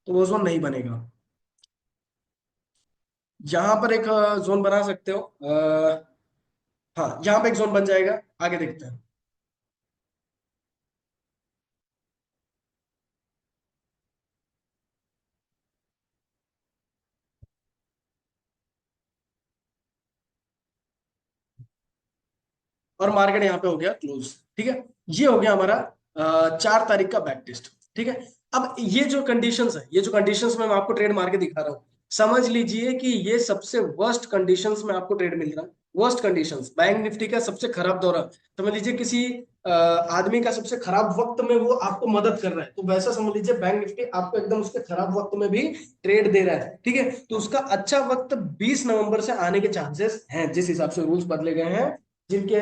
तो वो जोन नहीं बनेगा। यहाँ पर एक जोन बना सकते हो, हाँ, यहाँ पे एक जोन बन जाएगा। आगे देखते हैं। और मार्केट यहाँ पे हो गया क्लोज, ठीक है। ये हो गया हमारा 4 तारीख का बैक टेस्ट, ठीक है। अब ये जो कंडीशंस है, ये जो कंडीशंस में मैं आपको ट्रेड मार के दिखा रहा हूँ, समझ लीजिए कि ये सबसे वर्स्ट कंडीशंस में आपको ट्रेड मिल रहा है। वर्स्ट कंडीशंस, बैंक निफ्टी का सबसे खराब दौरा, समझ लीजिए किसी आदमी का सबसे खराब वक्त में वो आपको मदद कर रहा है, तो वैसा समझ लीजिए बैंक निफ्टी आपको एकदम उसके खराब वक्त में भी ट्रेड दे रहा है, ठीक है। तो उसका अच्छा वक्त 20 नवंबर से आने के चांसेस हैं, जिस हिसाब से रूल्स बदले गए हैं। जिनके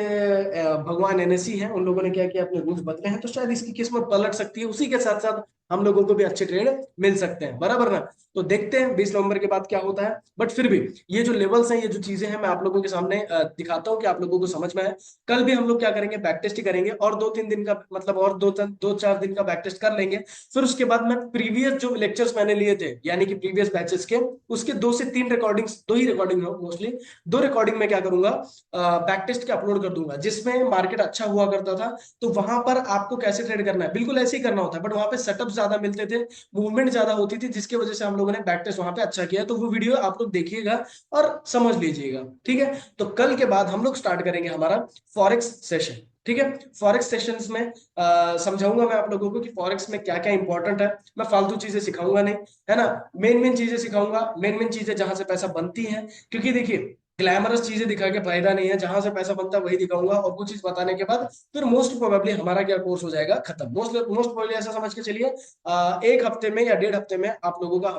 भगवान एनएससी हैं, उन लोगों ने क्या किया, अपने रूल्स बदले हैं, तो शायद इसकी किस्मत पलट सकती है, उसी के साथ साथ हम लोगों को भी अच्छे ट्रेड मिल सकते हैं, बराबर ना? तो देखते हैं 20 नवंबर के बाद क्या होता है। बट फिर भी ये जो लेवल्स हैं, ये जो चीजें हैं, मैं आप लोगों के सामने दिखाता हूँ कि आप लोगों को समझ में आए। कल भी हम लोग क्या करेंगे, बैक टेस्ट ही करेंगे, और 2-3 दिन का, मतलब और 2-4 दिन का बैक टेस्ट कर लेंगे। फिर उसके बाद मैं प्रीवियस जो लेक्चर्स मैंने लिए थे, यानी कि प्रीवियस बैचेस के, उसके 2 से 3 रिकॉर्डिंग्स, 2 ही रिकॉर्डिंग मोस्टली, 2 रिकॉर्डिंग में क्या करूंगा, बैक टेस्ट के अपलोड कर दूंगा, जिसमें मार्केट अच्छा हुआ करता था। तो वहां पर आपको कैसे ट्रेड करना है, बिल्कुल ऐसे ही करना होता है, बट वहां पे सेटअप ज्यादा मिलते थे, मूवमेंट ज्यादा होती थी, जिसकी वजह से हम लोगों ने बैक टेस्ट वहां पे अच्छा किया। तो वो वीडियो आप लोग देखिएगा और समझ लीजिएगा, ठीक है। तो कल के बाद हम लोग स्टार्ट करेंगे हमारा फॉरेक्स सेशन, ठीक है। फॉरेक्स सेशंस में समझाऊंगा मैं आप लोगों को कि फॉरेक्स में क्या क्या इंपॉर्टेंट है। मैं फालतू चीजें सिखाऊंगा नहीं, है ना। मेन मेन चीजें सिखाऊंगा, मेन मेन चीजें जहां से पैसा बनती है। क्योंकि देखिए, ग्लैमरस चीजें दिखा के फायदा नहीं है, जहां से पैसा बनता है वही दिखाऊंगा, और वो चीज बताने के बाद फिर मोस्ट प्रोबेबली हमारा क्या कोर्स हो जाएगा खत्म। मोस्ट मोस्ट प्रोबेबली ऐसा समझ के चलिए, 1 हफ्ते में या 1.5 हफ्ते में आप लोगों का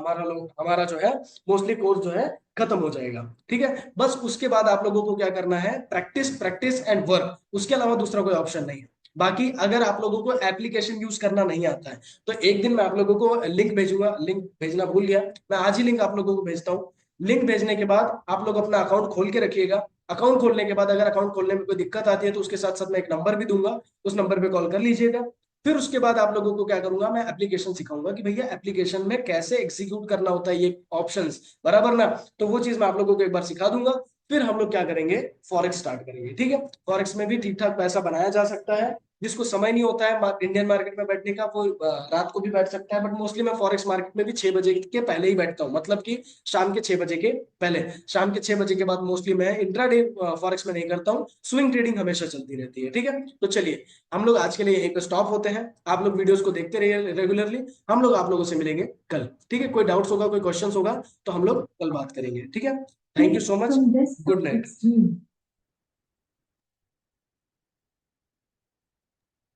हमारा जो है मोस्टली कोर्स जो है खत्म हो जाएगा। ठीक है, बस उसके बाद आप लोगों को क्या करना है, प्रैक्टिस प्रैक्टिस एंड वर्क, उसके अलावा दूसरा कोई ऑप्शन नहीं है। बाकी अगर आप लोगों को एप्लीकेशन यूज करना नहीं आता है तो एक दिन मैं आप लोगों को लिंक भेजूंगा, लिंक भेजना भूल गया, मैं आज ही लिंक आप लोगों को भेजता हूँ। लिंक भेजने के बाद आप लोग अपना अकाउंट खोल के रखिएगा। अकाउंट खोलने के बाद अगर अकाउंट खोलने में कोई दिक्कत आती है तो उसके साथ साथ मैं एक नंबर भी दूंगा, उस नंबर पे कॉल कर लीजिएगा। फिर उसके बाद आप लोगों को क्या करूंगा, मैं एप्लीकेशन सिखाऊंगा कि भैया एप्लीकेशन में कैसे एग्जीक्यूट करना होता है ये ऑप्शंस, बराबर ना। तो वो चीज मैं आप लोगों को एक बार सिखा दूंगा। फिर हम लोग क्या करेंगे, फॉरेक्स स्टार्ट करेंगे। ठीक है, फॉरेक्स में भी ठीक ठाक पैसा बनाया जा सकता है। जिसको समय नहीं होता है इंडियन मार्केट में बैठने का, वो रात को भी बैठ सकता है, बट मोस्टली मैं फॉरेक्स मार्केट में भी 6 बजे के पहले ही बैठता हूँ, मतलब कि शाम के 6 बजे के पहले। शाम के 6 बजे के बाद मोस्टली मैं इंट्राडे फॉरेक्स में नहीं करता हूँ, स्विंग ट्रेडिंग हमेशा चलती रहती है। ठीक है, तो चलिए हम लोग आज के लिए यहीं पे स्टॉप होते हैं। आप लोग वीडियोस को देखते रहिए रेगुलरली। हम लोग आप लोगों से मिलेंगे कल। ठीक है, कोई डाउट्स होगा, कोई क्वेश्चंस होगा तो हम लोग कल बात करेंगे। ठीक है, thank you so much, good night.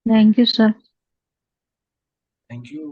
Thank you sir. Thank you.